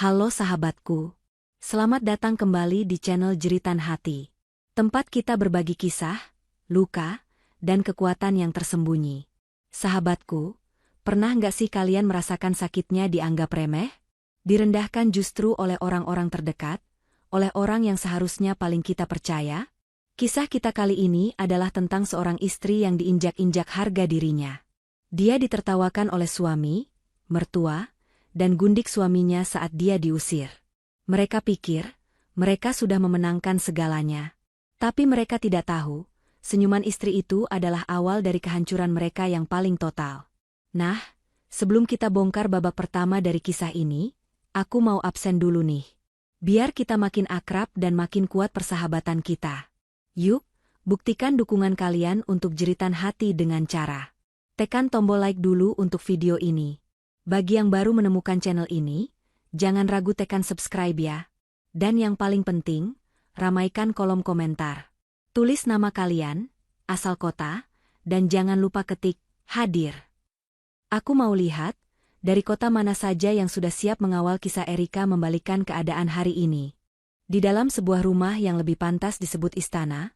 Halo sahabatku, selamat datang kembali di channel Jeritan Hati. Tempat kita berbagi kisah, luka, dan kekuatan yang tersembunyi. Sahabatku, pernah nggak sih kalian merasakan sakitnya dianggap remeh? Direndahkan justru oleh orang-orang terdekat, oleh orang yang seharusnya paling kita percaya? Kisah kita kali ini adalah tentang seorang istri yang diinjak-injak harga dirinya. Dia ditertawakan oleh suami, mertua, dan gundik suaminya saat dia diusir. Mereka pikir, mereka sudah memenangkan segalanya. Tapi mereka tidak tahu, senyuman istri itu adalah awal dari kehancuran mereka yang paling total. Nah, sebelum kita bongkar babak pertama dari kisah ini, aku mau absen dulu nih. Biar kita makin akrab dan makin kuat persahabatan kita. Yuk, buktikan dukungan kalian untuk Jeritan Hati dengan cara tekan tombol like dulu untuk video ini. Bagi yang baru menemukan channel ini, jangan ragu tekan subscribe ya. Dan yang paling penting, ramaikan kolom komentar. Tulis nama kalian, asal kota, dan jangan lupa ketik hadir. Aku mau lihat, dari kota mana saja yang sudah siap mengawal kisah Erika membalikkan keadaan hari ini. Di dalam sebuah rumah yang lebih pantas disebut istana,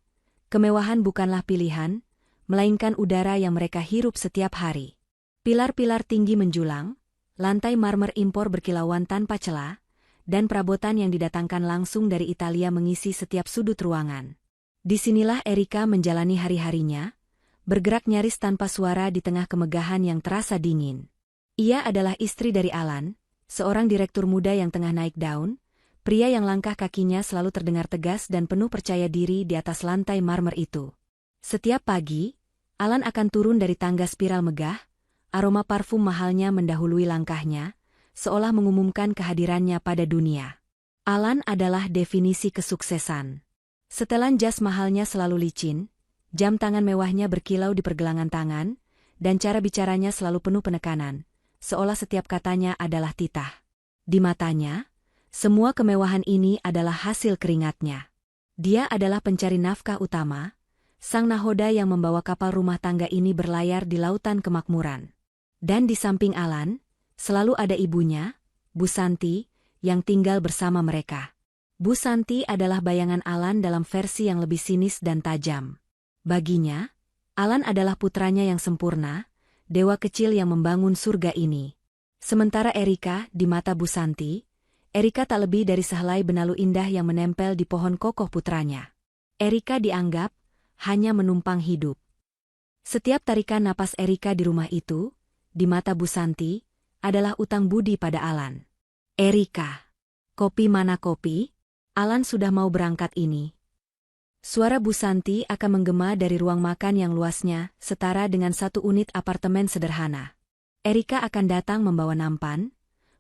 kemewahan bukanlah pilihan, melainkan udara yang mereka hirup setiap hari. Pilar-pilar tinggi menjulang, lantai marmer impor berkilauan tanpa celah, dan perabotan yang didatangkan langsung dari Italia mengisi setiap sudut ruangan. Disinilah Erika menjalani hari-harinya, bergerak nyaris tanpa suara di tengah kemegahan yang terasa dingin. Ia adalah istri dari Alan, seorang direktur muda yang tengah naik daun, pria yang langkah kakinya selalu terdengar tegas dan penuh percaya diri di atas lantai marmer itu. Setiap pagi, Alan akan turun dari tangga spiral megah, aroma parfum mahalnya mendahului langkahnya, seolah mengumumkan kehadirannya pada dunia. Alan adalah definisi kesuksesan. Setelan jas mahalnya selalu licin, jam tangan mewahnya berkilau di pergelangan tangan, dan cara bicaranya selalu penuh penekanan, seolah setiap katanya adalah titah. Di matanya, semua kemewahan ini adalah hasil keringatnya. Dia adalah pencari nafkah utama, sang nahoda yang membawa kapal rumah tangga ini berlayar di lautan kemakmuran. Dan di samping Alan, selalu ada ibunya, Bu Santi, yang tinggal bersama mereka. Bu Santi adalah bayangan Alan dalam versi yang lebih sinis dan tajam. Baginya, Alan adalah putranya yang sempurna, dewa kecil yang membangun surga ini. Sementara Erika, di mata Bu Santi, Erika tak lebih dari sehelai benalu indah yang menempel di pohon kokoh putranya. Erika dianggap hanya menumpang hidup. Setiap tarikan napas Erika di rumah itu, di mata Bu Santi, adalah utang budi pada Alan. Erika, kopi mana kopi? Alan sudah mau berangkat ini. Suara Bu Santi akan menggema dari ruang makan yang luasnya, setara dengan satu unit apartemen sederhana. Erika akan datang membawa nampan,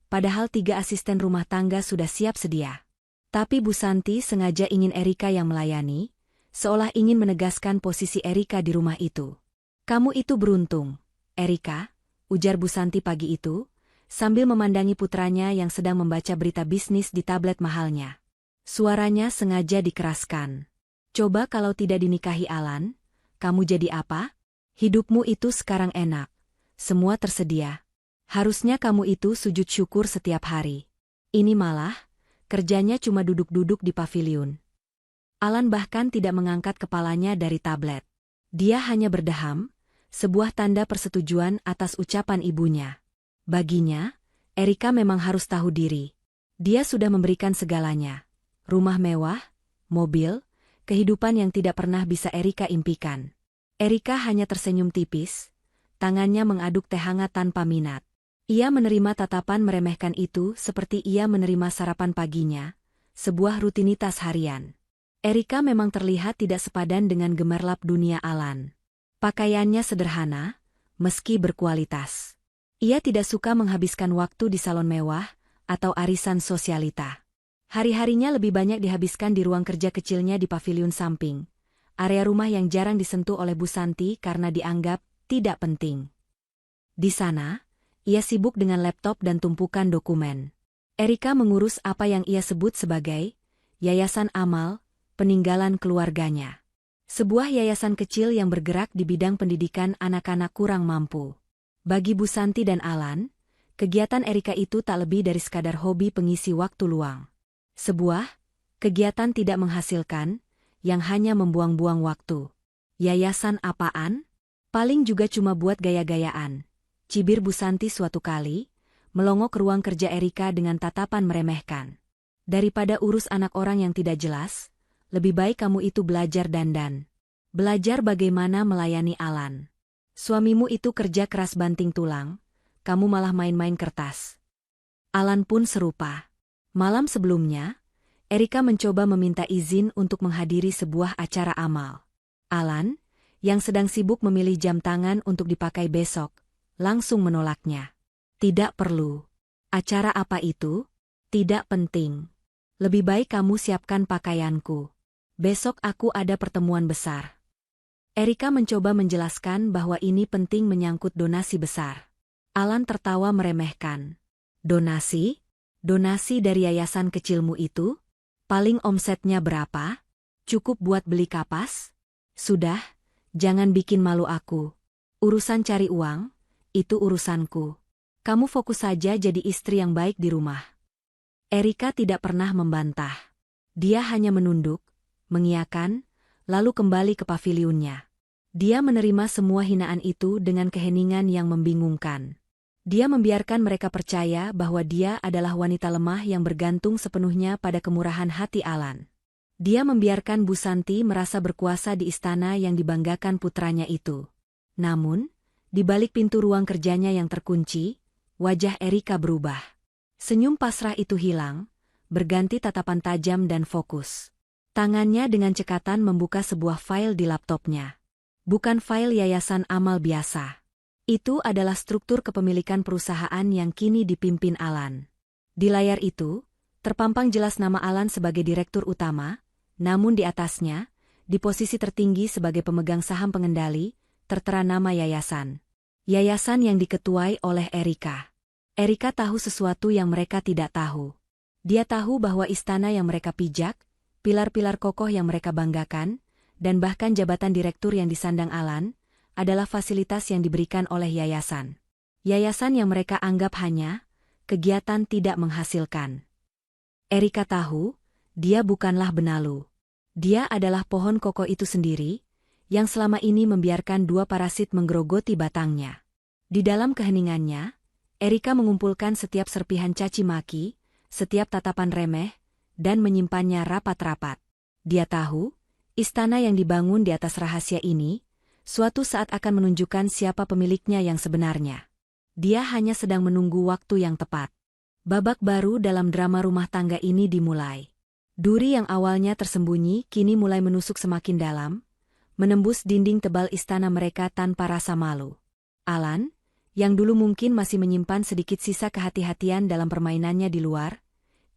padahal 3 asisten rumah tangga sudah siap sedia. Tapi Bu Santi sengaja ingin Erika yang melayani, seolah ingin menegaskan posisi Erika di rumah itu. Kamu itu beruntung, Erika, ujar Bu Santi pagi itu, sambil memandangi putranya yang sedang membaca berita bisnis di tablet mahalnya. Suaranya sengaja dikeraskan. Coba kalau tidak dinikahi Alan, kamu jadi apa? Hidupmu itu sekarang enak. Semua tersedia. Harusnya kamu itu sujud syukur setiap hari. Ini malah, kerjanya cuma duduk-duduk di paviliun. Alan bahkan tidak mengangkat kepalanya dari tablet. Dia hanya berdeham, sebuah tanda persetujuan atas ucapan ibunya. Baginya, Erika memang harus tahu diri. Dia sudah memberikan segalanya. Rumah mewah, mobil, kehidupan yang tidak pernah bisa Erika impikan. Erika hanya tersenyum tipis, tangannya mengaduk teh hangat tanpa minat. Ia menerima tatapan meremehkan itu seperti ia menerima sarapan paginya, sebuah rutinitas harian. Erika memang terlihat tidak sepadan dengan gemerlap dunia Alan. Pakaiannya sederhana, meski berkualitas. Ia tidak suka menghabiskan waktu di salon mewah atau arisan sosialita. Hari-harinya lebih banyak dihabiskan di ruang kerja kecilnya di paviliun samping, area rumah yang jarang disentuh oleh Bu Santi karena dianggap tidak penting. Di sana, ia sibuk dengan laptop dan tumpukan dokumen. Erika mengurus apa yang ia sebut sebagai yayasan amal, peninggalan keluarganya. Sebuah yayasan kecil yang bergerak di bidang pendidikan anak-anak kurang mampu. Bagi Bu Santi dan Alan, Kegiatan Erika itu tak lebih dari sekadar hobi pengisi waktu luang. Sebuah kegiatan tidak menghasilkan, yang hanya membuang-buang waktu. Yayasan apaan? Paling juga cuma buat gaya-gayaan. Cibir Bu Santi suatu kali, melongo ke ruang kerja Erika dengan tatapan meremehkan. Daripada urus anak orang yang tidak jelas, lebih baik kamu itu belajar dandan. Belajar bagaimana melayani Alan. Suamimu itu kerja keras banting tulang, kamu malah main-main kertas. Alan pun serupa. Malam sebelumnya, Erika mencoba meminta izin untuk menghadiri sebuah acara amal. Alan, yang sedang sibuk memilih jam tangan untuk dipakai besok, langsung menolaknya. Tidak perlu. Acara apa itu? Tidak penting. Lebih baik kamu siapkan pakaianku. Besok aku ada pertemuan besar. Erika mencoba menjelaskan bahwa ini penting menyangkut donasi besar. Alan tertawa meremehkan. Donasi? Donasi dari yayasan kecilmu itu? Paling omsetnya berapa? Cukup buat beli kapas? Sudah, jangan bikin malu aku. Urusan cari uang, itu urusanku. Kamu fokus saja jadi istri yang baik di rumah. Erika tidak pernah membantah. Dia hanya menunduk, mengiyakan, lalu kembali ke pavilionnya. Dia menerima semua hinaan itu dengan keheningan yang membingungkan. Dia membiarkan mereka percaya bahwa dia adalah wanita lemah yang bergantung sepenuhnya pada kemurahan hati Alan. Dia membiarkan Bu Santi merasa berkuasa di istana yang dibanggakan putranya itu. Namun, di balik pintu ruang kerjanya yang terkunci, wajah Erika berubah. Senyum pasrah itu hilang, berganti tatapan tajam dan fokus. Tangannya dengan cekatan membuka sebuah file di laptopnya. Bukan file yayasan amal biasa. Itu adalah struktur kepemilikan perusahaan yang kini dipimpin Alan. Di layar itu, terpampang jelas nama Alan sebagai direktur utama, namun di atasnya, di posisi tertinggi sebagai pemegang saham pengendali, tertera nama yayasan. Yayasan yang diketuai oleh Erika. Erika tahu sesuatu yang mereka tidak tahu. Dia tahu bahwa istana yang mereka pijak, pilar-pilar kokoh yang mereka banggakan, dan bahkan jabatan direktur yang disandang Alan, adalah fasilitas yang diberikan oleh yayasan. Yayasan yang mereka anggap hanya kegiatan tidak menghasilkan. Erika tahu, dia bukanlah benalu. Dia adalah pohon kokoh itu sendiri, yang selama ini membiarkan dua parasit menggerogoti batangnya. Di dalam keheningannya, Erika mengumpulkan setiap serpihan caci maki, setiap tatapan remeh, dan menyimpannya rapat-rapat. Dia tahu, istana yang dibangun di atas rahasia ini, suatu saat akan menunjukkan siapa pemiliknya yang sebenarnya. Dia hanya sedang menunggu waktu yang tepat. Babak baru dalam drama rumah tangga ini dimulai. Duri yang awalnya tersembunyi kini mulai menusuk semakin dalam, menembus dinding tebal istana mereka tanpa rasa malu. Alan, yang dulu mungkin masih menyimpan sedikit sisa kehati-hatian dalam permainannya di luar,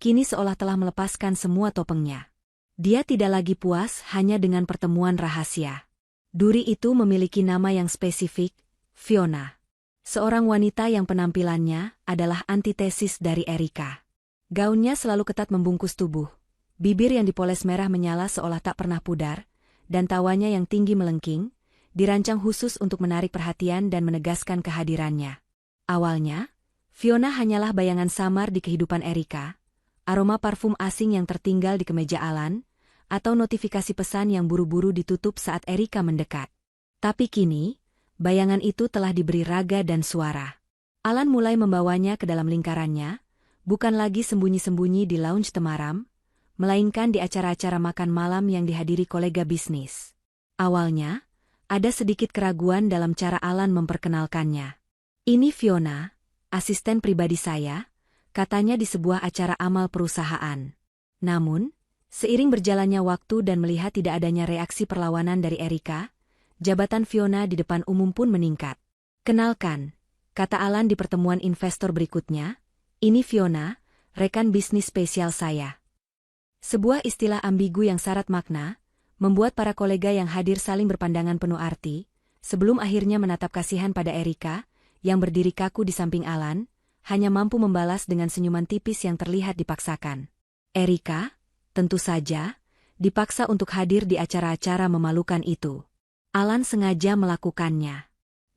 kini seolah telah melepaskan semua topengnya. Dia tidak lagi puas hanya dengan pertemuan rahasia. Duri itu memiliki nama yang spesifik, Fiona. Seorang wanita yang penampilannya adalah antitesis dari Erika. Gaunnya selalu ketat membungkus tubuh, bibir yang dipoles merah menyala seolah tak pernah pudar, dan tawanya yang tinggi melengking, dirancang khusus untuk menarik perhatian dan menegaskan kehadirannya. Awalnya, Fiona hanyalah bayangan samar di kehidupan Erika, aroma parfum asing yang tertinggal di kemeja Alan, atau notifikasi pesan yang buru-buru ditutup saat Erika mendekat. Tapi kini, bayangan itu telah diberi raga dan suara. Alan mulai membawanya ke dalam lingkarannya, bukan lagi sembunyi-sembunyi di lounge temaram, melainkan di acara-acara makan malam yang dihadiri kolega bisnis. Awalnya, ada sedikit keraguan dalam cara Alan memperkenalkannya. Ini Fiona, asisten pribadi saya, katanya di sebuah acara amal perusahaan. Namun, seiring berjalannya waktu dan melihat tidak adanya reaksi perlawanan dari Erika, jabatan Fiona di depan umum pun meningkat. Kenalkan, kata Alan di pertemuan investor berikutnya, ini Fiona, rekan bisnis spesial saya. Sebuah istilah ambigu yang syarat makna, membuat para kolega yang hadir saling berpandangan penuh arti, sebelum akhirnya menatap kasihan pada Erika, yang berdiri kaku di samping Alan, hanya mampu membalas dengan senyuman tipis yang terlihat dipaksakan. Erika, tentu saja, dipaksa untuk hadir di acara-acara memalukan itu. Alan sengaja melakukannya.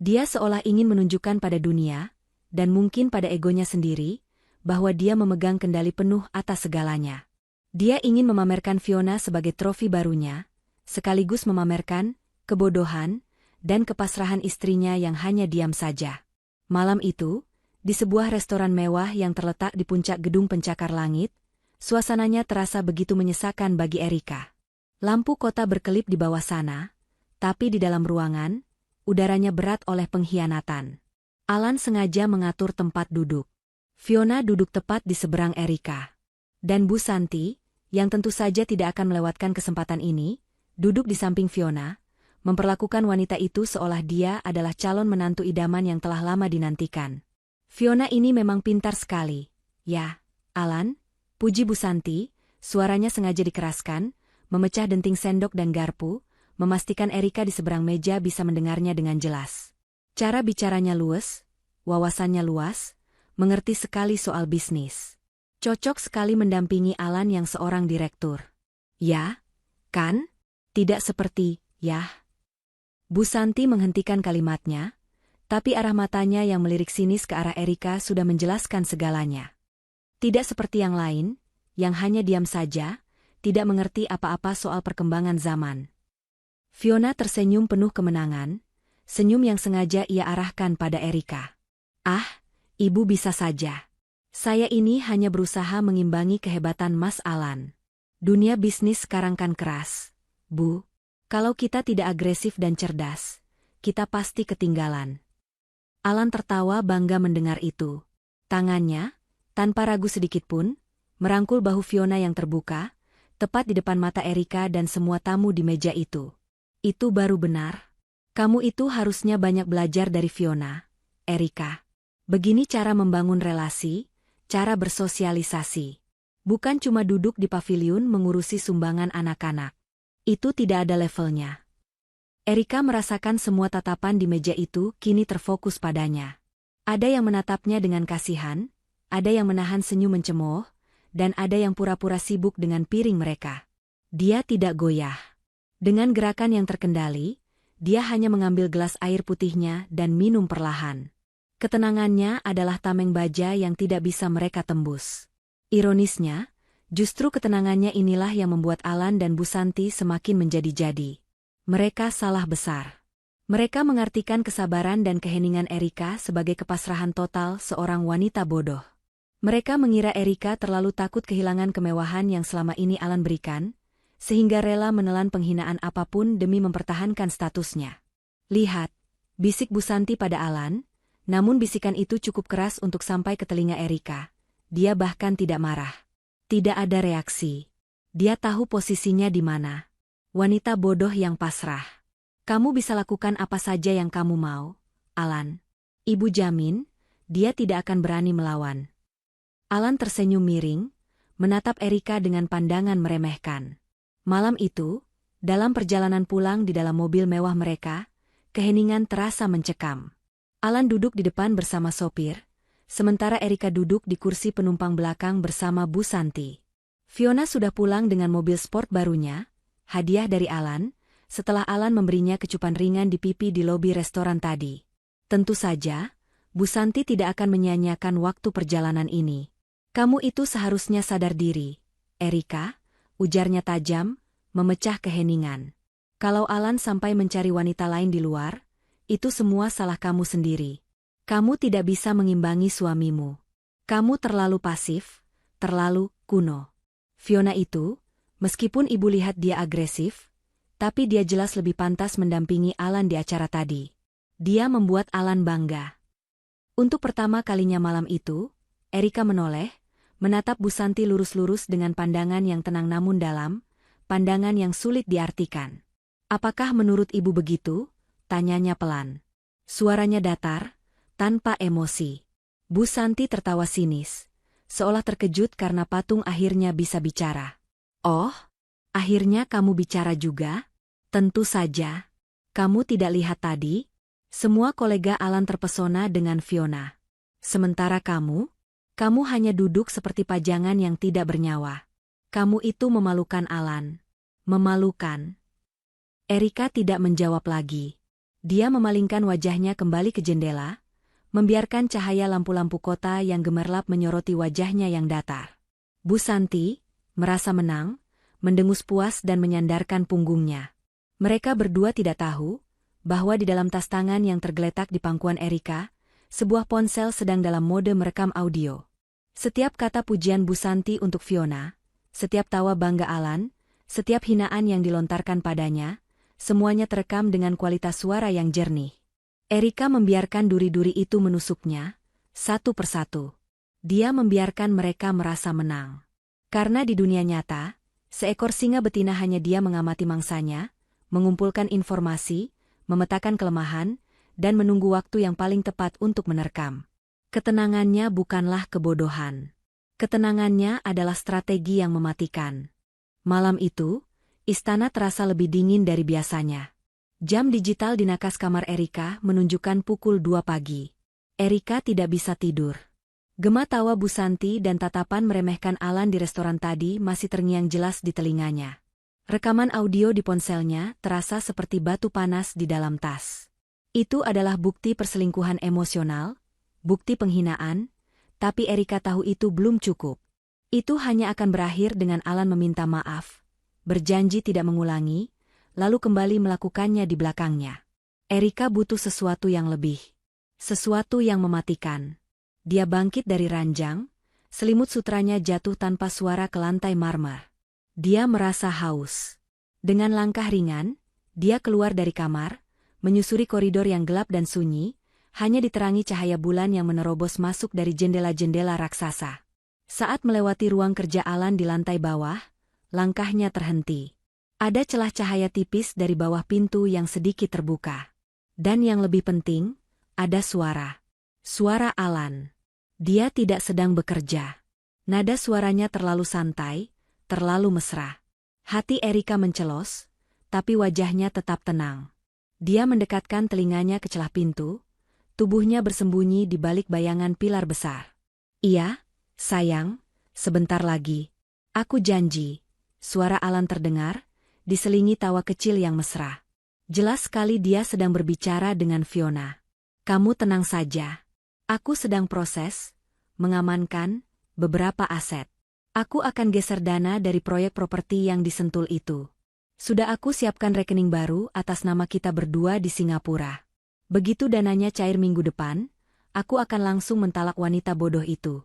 Dia seolah ingin menunjukkan pada dunia, dan mungkin pada egonya sendiri, bahwa dia memegang kendali penuh atas segalanya. Dia ingin memamerkan Fiona sebagai trofi barunya, sekaligus memamerkan kebodohan dan kepasrahan istrinya yang hanya diam saja. Malam itu, di sebuah restoran mewah yang terletak di puncak gedung pencakar langit, suasananya terasa begitu menyesakan bagi Erika. Lampu kota berkelip di bawah sana, tapi di dalam ruangan, udaranya berat oleh pengkhianatan. Alan sengaja mengatur tempat duduk. Fiona duduk tepat di seberang Erika. Dan Bu Santi, yang tentu saja tidak akan melewatkan kesempatan ini, duduk di samping Fiona, memperlakukan wanita itu seolah dia adalah calon menantu idaman yang telah lama dinantikan. Fiona ini memang pintar sekali. Ya, Alan, puji Bu Santi, suaranya sengaja dikeraskan, memecah denting sendok dan garpu, memastikan Erika di seberang meja bisa mendengarnya dengan jelas. Cara bicaranya luwes, wawasannya luas, mengerti sekali soal bisnis. Cocok sekali mendampingi Alan yang seorang direktur. Ya, kan? Tidak seperti, ya. Bu Santi menghentikan kalimatnya, tapi arah matanya yang melirik sinis ke arah Erika sudah menjelaskan segalanya. Tidak seperti yang lain, yang hanya diam saja, tidak mengerti apa-apa soal perkembangan zaman. Fiona tersenyum penuh kemenangan, senyum yang sengaja ia arahkan pada Erika. Ah, Ibu bisa saja. Saya ini hanya berusaha mengimbangi kehebatan Mas Alan. Dunia bisnis sekarang kan keras, Bu. Kalau kita tidak agresif dan cerdas, kita pasti ketinggalan. Alan tertawa bangga mendengar itu. Tangannya, tanpa ragu sedikitpun, merangkul bahu Fiona yang terbuka, tepat di depan mata Erika dan semua tamu di meja itu. Itu baru benar. Kamu itu harusnya banyak belajar dari Fiona, Erika. Begini cara membangun relasi, cara bersosialisasi. Bukan cuma duduk di paviliun mengurusi sumbangan anak-anak. Itu tidak ada levelnya. Erika merasakan semua tatapan di meja itu kini terfokus padanya. Ada yang menatapnya dengan kasihan, ada yang menahan senyum mencemooh, dan ada yang pura-pura sibuk dengan piring mereka. Dia tidak goyah. Dengan gerakan yang terkendali, dia hanya mengambil gelas air putihnya dan minum perlahan. Ketenangannya adalah tameng baja yang tidak bisa mereka tembus. Ironisnya, justru ketenangannya inilah yang membuat Alan dan Bu Santi semakin menjadi-jadi. Mereka salah besar. Mereka mengartikan kesabaran dan keheningan Erika sebagai kepasrahan total seorang wanita bodoh. Mereka mengira Erika terlalu takut kehilangan kemewahan yang selama ini Alan berikan, sehingga rela menelan penghinaan apapun demi mempertahankan statusnya. Lihat, bisik Bu Santi pada Alan, namun bisikan itu cukup keras untuk sampai ke telinga Erika. Dia bahkan tidak marah. Tidak ada reaksi. Dia tahu posisinya di mana. Wanita bodoh yang pasrah. Kamu bisa lakukan apa saja yang kamu mau, Alan. Ibu jamin, dia tidak akan berani melawan. Alan tersenyum miring, menatap Erika dengan pandangan meremehkan. Malam itu, dalam perjalanan pulang di dalam mobil mewah mereka, keheningan terasa mencekam. Alan duduk di depan bersama sopir, sementara Erika duduk di kursi penumpang belakang bersama Bu Santi. Fiona sudah pulang dengan mobil sport barunya, hadiah dari Alan, setelah Alan memberinya kecupan ringan di pipi di lobi restoran tadi. Tentu saja, Bu Santi tidak akan menyia-nyiakan waktu perjalanan ini. Kamu itu seharusnya sadar diri, Erika, ujarnya tajam, memecah keheningan. Kalau Alan sampai mencari wanita lain di luar, itu semua salah kamu sendiri. Kamu tidak bisa mengimbangi suamimu. Kamu terlalu pasif, terlalu kuno. Fiona itu, meskipun ibu lihat dia agresif, tapi dia jelas lebih pantas mendampingi Alan di acara tadi. Dia membuat Alan bangga. Untuk pertama kalinya malam itu, Erika menoleh, menatap Bu Santi lurus-lurus dengan pandangan yang tenang namun dalam, pandangan yang sulit diartikan. Apakah menurut ibu begitu? Tanyanya pelan. Suaranya datar, tanpa emosi. Bu Santi tertawa sinis, seolah terkejut karena patung akhirnya bisa bicara. Oh, akhirnya kamu bicara juga? Tentu saja. Kamu tidak lihat tadi? Semua kolega Alan terpesona dengan Fiona. Sementara kamu hanya duduk seperti pajangan yang tidak bernyawa. Kamu itu memalukan Alan. Memalukan. Erika tidak menjawab lagi. Dia memalingkan wajahnya kembali ke jendela, membiarkan cahaya lampu-lampu kota yang gemerlap menyoroti wajahnya yang datar. Bu Santi merasa menang, mendengus puas dan menyandarkan punggungnya. Mereka berdua tidak tahu bahwa di dalam tas tangan yang tergeletak di pangkuan Erika, sebuah ponsel sedang dalam mode merekam audio. Setiap kata pujian Bu Santi untuk Fiona, setiap tawa bangga Alan, setiap hinaan yang dilontarkan padanya, semuanya terekam dengan kualitas suara yang jernih. Erika membiarkan duri-duri itu menusuknya, satu persatu. Dia membiarkan mereka merasa menang. Karena di dunia nyata, seekor singa betina hanya dia mengamati mangsanya, mengumpulkan informasi, memetakan kelemahan, dan menunggu waktu yang paling tepat untuk menerkam. Ketenangannya bukanlah kebodohan. Ketenangannya adalah strategi yang mematikan. Malam itu, istana terasa lebih dingin dari biasanya. Jam digital di nakas kamar Erika menunjukkan pukul 2 pagi. Erika tidak bisa tidur. Gema tawa Bu Santi dan tatapan meremehkan Alan di restoran tadi masih terngiang jelas di telinganya. Rekaman audio di ponselnya terasa seperti batu panas di dalam tas. Itu adalah bukti perselingkuhan emosional, bukti penghinaan, tapi Erika tahu itu belum cukup. Itu hanya akan berakhir dengan Alan meminta maaf, berjanji tidak mengulangi, lalu kembali melakukannya di belakangnya. Erika butuh sesuatu yang lebih. Sesuatu yang mematikan. Dia bangkit dari ranjang, selimut sutranya jatuh tanpa suara ke lantai marmer. Dia merasa haus. Dengan langkah ringan, dia keluar dari kamar, menyusuri koridor yang gelap dan sunyi, hanya diterangi cahaya bulan yang menerobos masuk dari jendela-jendela raksasa. Saat melewati ruang kerja Alan di lantai bawah, langkahnya terhenti. Ada celah cahaya tipis dari bawah pintu yang sedikit terbuka. Dan yang lebih penting, ada suara. Suara Alan. Dia tidak sedang bekerja. Nada suaranya terlalu santai, terlalu mesra. Hati Erika mencelos, tapi wajahnya tetap tenang. Dia mendekatkan telinganya ke celah pintu, tubuhnya bersembunyi di balik bayangan pilar besar. Iya, sayang, sebentar lagi. Aku janji. Suara Alan terdengar, diselingi tawa kecil yang mesra. Jelas sekali dia sedang berbicara dengan Fiona. Kamu tenang saja. Aku sedang proses, mengamankan, beberapa aset. Aku akan geser dana dari proyek properti yang disentul itu. Sudah aku siapkan rekening baru atas nama kita berdua di Singapura. Begitu dananya cair minggu depan, aku akan langsung mentalak wanita bodoh itu.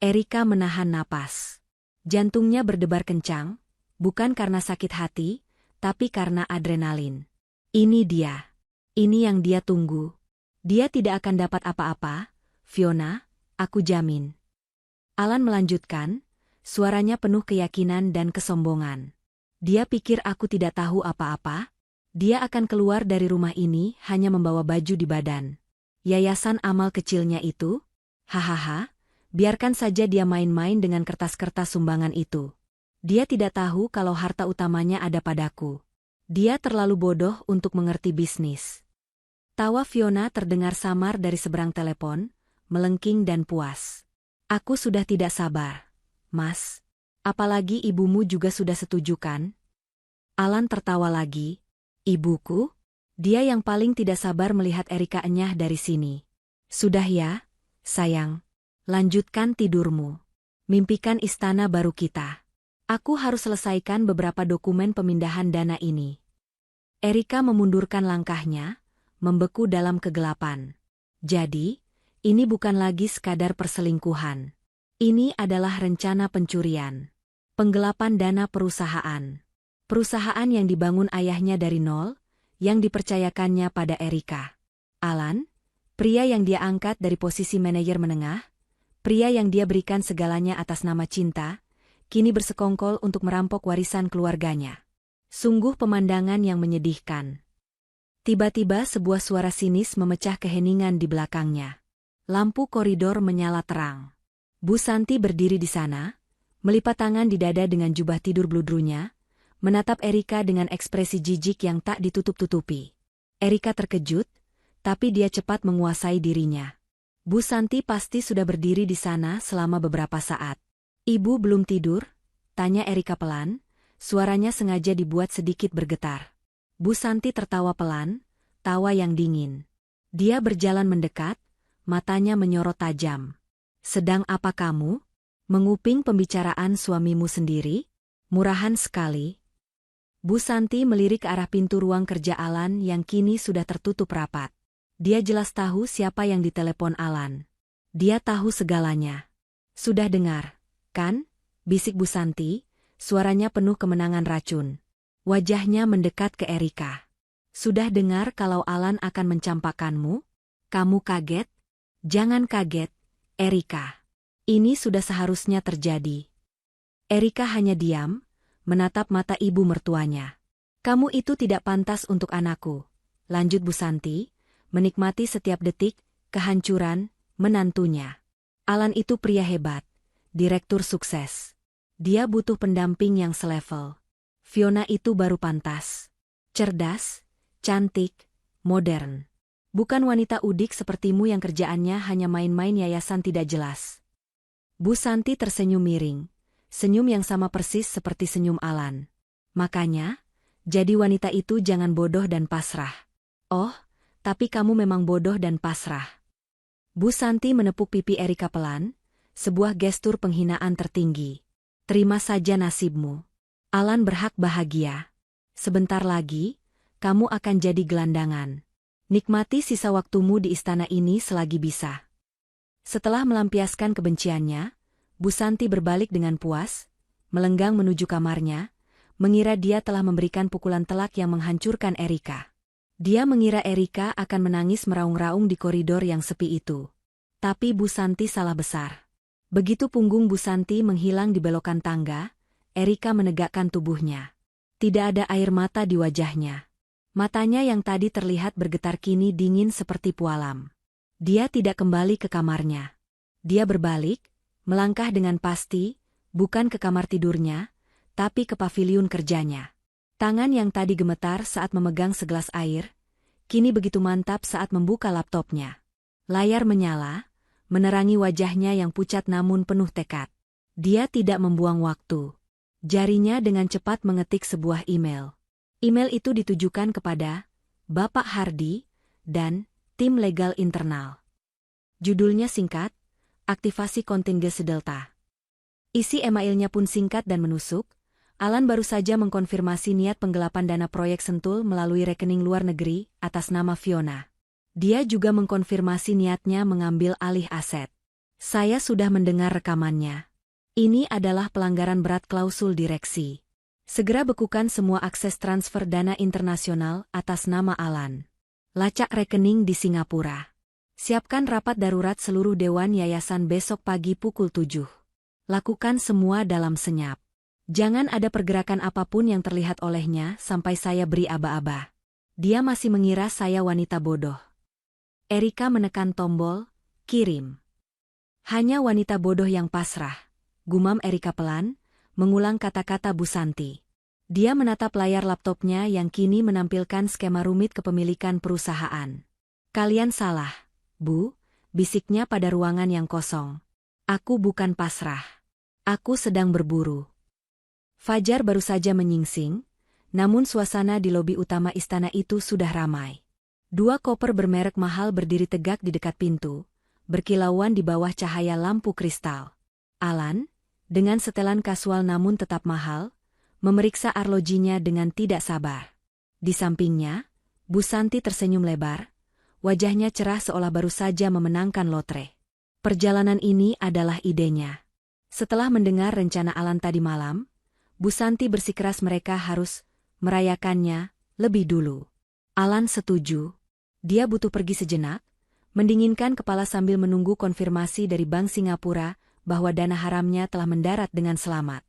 Erika menahan napas. Jantungnya berdebar kencang, bukan karena sakit hati, tapi karena adrenalin. Ini dia. Ini yang dia tunggu. Dia tidak akan dapat apa-apa, Fiona, aku jamin. Alan melanjutkan, suaranya penuh keyakinan dan kesombongan. Dia pikir aku tidak tahu apa-apa? Dia akan keluar dari rumah ini hanya membawa baju di badan. Yayasan amal kecilnya itu? Hahaha, biarkan saja dia main-main dengan kertas-kertas sumbangan itu. Dia tidak tahu kalau harta utamanya ada padaku. Dia terlalu bodoh untuk mengerti bisnis. Tawa Fiona terdengar samar dari seberang telepon, melengking dan puas. Aku sudah tidak sabar. Mas, apalagi ibumu juga sudah setuju kan? Alan tertawa lagi. Ibuku? Dia yang paling tidak sabar melihat Erika enyah dari sini. Sudah ya, sayang. Lanjutkan tidurmu. Mimpikan istana baru kita. Aku harus selesaikan beberapa dokumen pemindahan dana ini. Erika memundurkan langkahnya, membeku dalam kegelapan. Jadi, ini bukan lagi sekadar perselingkuhan. Ini adalah rencana pencurian. Penggelapan dana perusahaan. Perusahaan yang dibangun ayahnya dari nol, yang dipercayakannya pada Erika. Alan, pria yang dia angkat dari posisi manajer menengah, pria yang dia berikan segalanya atas nama cinta, kini bersekongkol untuk merampok warisan keluarganya. Sungguh pemandangan yang menyedihkan. Tiba-tiba sebuah suara sinis memecah keheningan di belakangnya. Lampu koridor menyala terang. Bu Santi berdiri di sana, melipat tangan di dada dengan jubah tidur bludrunya, menatap Erika dengan ekspresi jijik yang tak ditutup-tutupi. Erika terkejut, tapi dia cepat menguasai dirinya. Bu Santi pasti sudah berdiri di sana selama beberapa saat. Ibu belum tidur? Tanya Erika pelan, suaranya sengaja dibuat sedikit bergetar. Bu Santi tertawa pelan, tawa yang dingin. Dia berjalan mendekat, matanya menyorot tajam. Sedang apa kamu? Menguping pembicaraan suamimu sendiri? Murahan sekali. Bu Santi melirik ke arah pintu ruang kerja Alan yang kini sudah tertutup rapat. Dia jelas tahu siapa yang ditelepon Alan. Dia tahu segalanya. Sudah dengar, kan? Bisik Bu Santi, suaranya penuh kemenangan racun. Wajahnya mendekat ke Erika. Sudah dengar kalau Alan akan mencampakkanmu? Kamu kaget? Jangan kaget, Erika. Ini sudah seharusnya terjadi. Erika hanya diam, menatap mata ibu mertuanya. Kamu itu tidak pantas untuk anakku, lanjut Bu Santi, menikmati setiap detik, kehancuran, menantunya. Alan itu pria hebat, direktur sukses. Dia butuh pendamping yang selevel. Fiona itu baru pantas. Cerdas, cantik, modern. Bukan wanita udik sepertimu yang kerjaannya hanya main-main yayasan tidak jelas. Bu Santi tersenyum miring, senyum yang sama persis seperti senyum Alan. Makanya, jadi wanita itu jangan bodoh dan pasrah. Oh, tapi kamu memang bodoh dan pasrah. Bu Santi menepuk pipi Erika pelan, sebuah gestur penghinaan tertinggi. Terima saja nasibmu. Alan berhak bahagia. Sebentar lagi, kamu akan jadi gelandangan. Nikmati sisa waktumu di istana ini selagi bisa. Setelah melampiaskan kebenciannya, Bu Santi berbalik dengan puas, melenggang menuju kamarnya, mengira dia telah memberikan pukulan telak yang menghancurkan Erika. Dia mengira Erika akan menangis meraung-raung di koridor yang sepi itu. Tapi Bu Santi salah besar. Begitu punggung Bu Santi menghilang di belokan tangga, Erika menegakkan tubuhnya. Tidak ada air mata di wajahnya. Matanya yang tadi terlihat bergetar kini dingin seperti pualam. Dia tidak kembali ke kamarnya. Dia berbalik, melangkah dengan pasti, bukan ke kamar tidurnya, tapi ke paviliun kerjanya. Tangan yang tadi gemetar saat memegang segelas air, kini begitu mantap saat membuka laptopnya. Layar menyala, menerangi wajahnya yang pucat namun penuh tekad. Dia tidak membuang waktu. Jarinya dengan cepat mengetik sebuah email. Email itu ditujukan kepada Bapak Hardy dan tim legal internal. Judulnya singkat, Aktivasi Kontingesi Delta. Isi emailnya pun singkat dan menusuk. Alan baru saja mengkonfirmasi niat penggelapan dana proyek Sentul melalui rekening luar negeri atas nama Fiona. Dia juga mengkonfirmasi niatnya mengambil alih aset. Saya sudah mendengar rekamannya. Ini adalah pelanggaran berat klausul direksi. Segera bekukan semua akses transfer dana internasional atas nama Alan. Lacak rekening di Singapura. Siapkan rapat darurat seluruh dewan yayasan besok pagi pukul 7. Lakukan semua dalam senyap. Jangan ada pergerakan apapun yang terlihat olehnya sampai saya beri aba-aba. Dia masih mengira saya wanita bodoh. Erika menekan tombol, kirim. Hanya wanita bodoh yang pasrah. Gumam Erika pelan, mengulang kata-kata Bu Santi. Dia menatap layar laptopnya yang kini menampilkan skema rumit kepemilikan perusahaan. Kalian salah, Bu, bisiknya pada ruangan yang kosong. Aku bukan pasrah. Aku sedang berburu. Fajar baru saja menyingsing, namun suasana di lobi utama istana itu sudah ramai. 2 koper bermerek mahal berdiri tegak di dekat pintu, berkilauan di bawah cahaya lampu kristal. Alan, dengan setelan kasual namun tetap mahal, memeriksa arlojinya dengan tidak sabar. Di sampingnya, Bu Santi tersenyum lebar, wajahnya cerah seolah baru saja memenangkan lotre. Perjalanan ini adalah idenya. Setelah mendengar rencana Alan tadi malam, Bu Santi bersikeras mereka harus merayakannya lebih dulu. Alan setuju. Dia butuh pergi sejenak, mendinginkan kepala sambil menunggu konfirmasi dari Bank Singapura bahwa dana haramnya telah mendarat dengan selamat.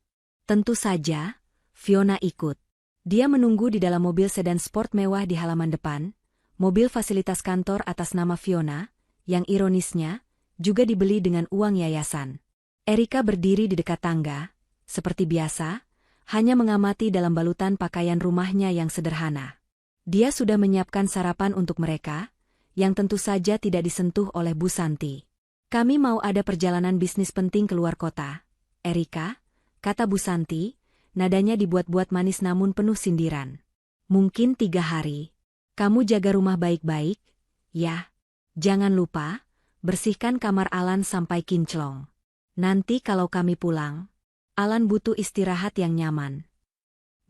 Tentu saja, Fiona ikut. Dia menunggu di dalam mobil sedan sport mewah di halaman depan, mobil fasilitas kantor atas nama Fiona, yang ironisnya, juga dibeli dengan uang yayasan. Erika berdiri di dekat tangga, seperti biasa, hanya mengamati dalam balutan pakaian rumahnya yang sederhana. Dia sudah menyiapkan sarapan untuk mereka, yang tentu saja tidak disentuh oleh Bu Santi. Kami mau ada perjalanan bisnis penting keluar kota, Erika, kata Bu Santi, nadanya dibuat-buat manis namun penuh sindiran. Mungkin 3 hari. Kamu jaga rumah baik-baik, ya. Jangan lupa, bersihkan kamar Alan sampai kinclong. Nanti kalau kami pulang, Alan butuh istirahat yang nyaman.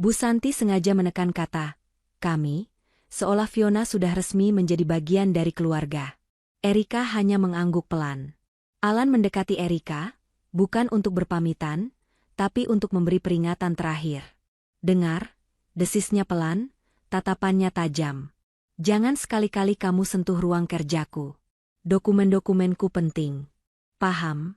Bu Santi sengaja menekan kata, kami, seolah Fiona sudah resmi menjadi bagian dari keluarga. Erika hanya mengangguk pelan. Alan mendekati Erika, bukan untuk berpamitan, tapi untuk memberi peringatan terakhir. Dengar, desisnya pelan, tatapannya tajam. Jangan sekali-kali kamu sentuh ruang kerjaku. Dokumen-dokumenku penting. Paham?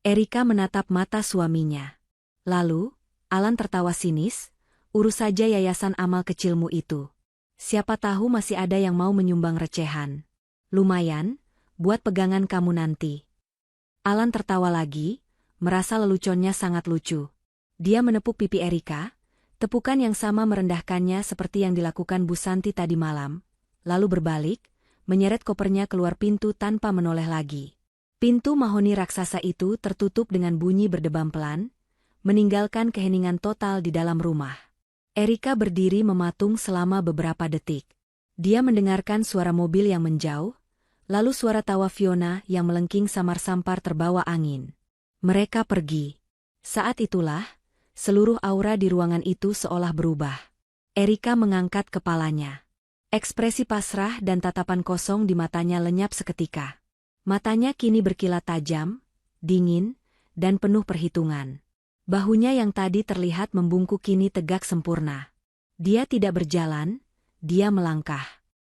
Erika menatap mata suaminya. Lalu, Alan tertawa sinis, urus saja yayasan amal kecilmu itu. Siapa tahu masih ada yang mau menyumbang recehan. Lumayan, buat pegangan kamu nanti. Alan tertawa lagi, merasa leluconnya sangat lucu. Dia menepuk pipi Erika, tepukan yang sama merendahkannya seperti yang dilakukan Bu Santi tadi malam, lalu berbalik, menyeret kopernya keluar pintu tanpa menoleh lagi. Pintu mahoni raksasa itu tertutup dengan bunyi berdebam pelan, meninggalkan keheningan total di dalam rumah. Erika berdiri mematung selama beberapa detik. Dia mendengarkan suara mobil yang menjauh, lalu suara tawa Fiona yang melengking samar-sampar terbawa angin. Mereka pergi. Saat itulah, seluruh aura di ruangan itu seolah berubah. Erika mengangkat kepalanya. Ekspresi pasrah dan tatapan kosong di matanya lenyap seketika. Matanya kini berkilat tajam, dingin, dan penuh perhitungan. Bahunya yang tadi terlihat membungkuk kini tegak sempurna. Dia tidak berjalan, dia melangkah.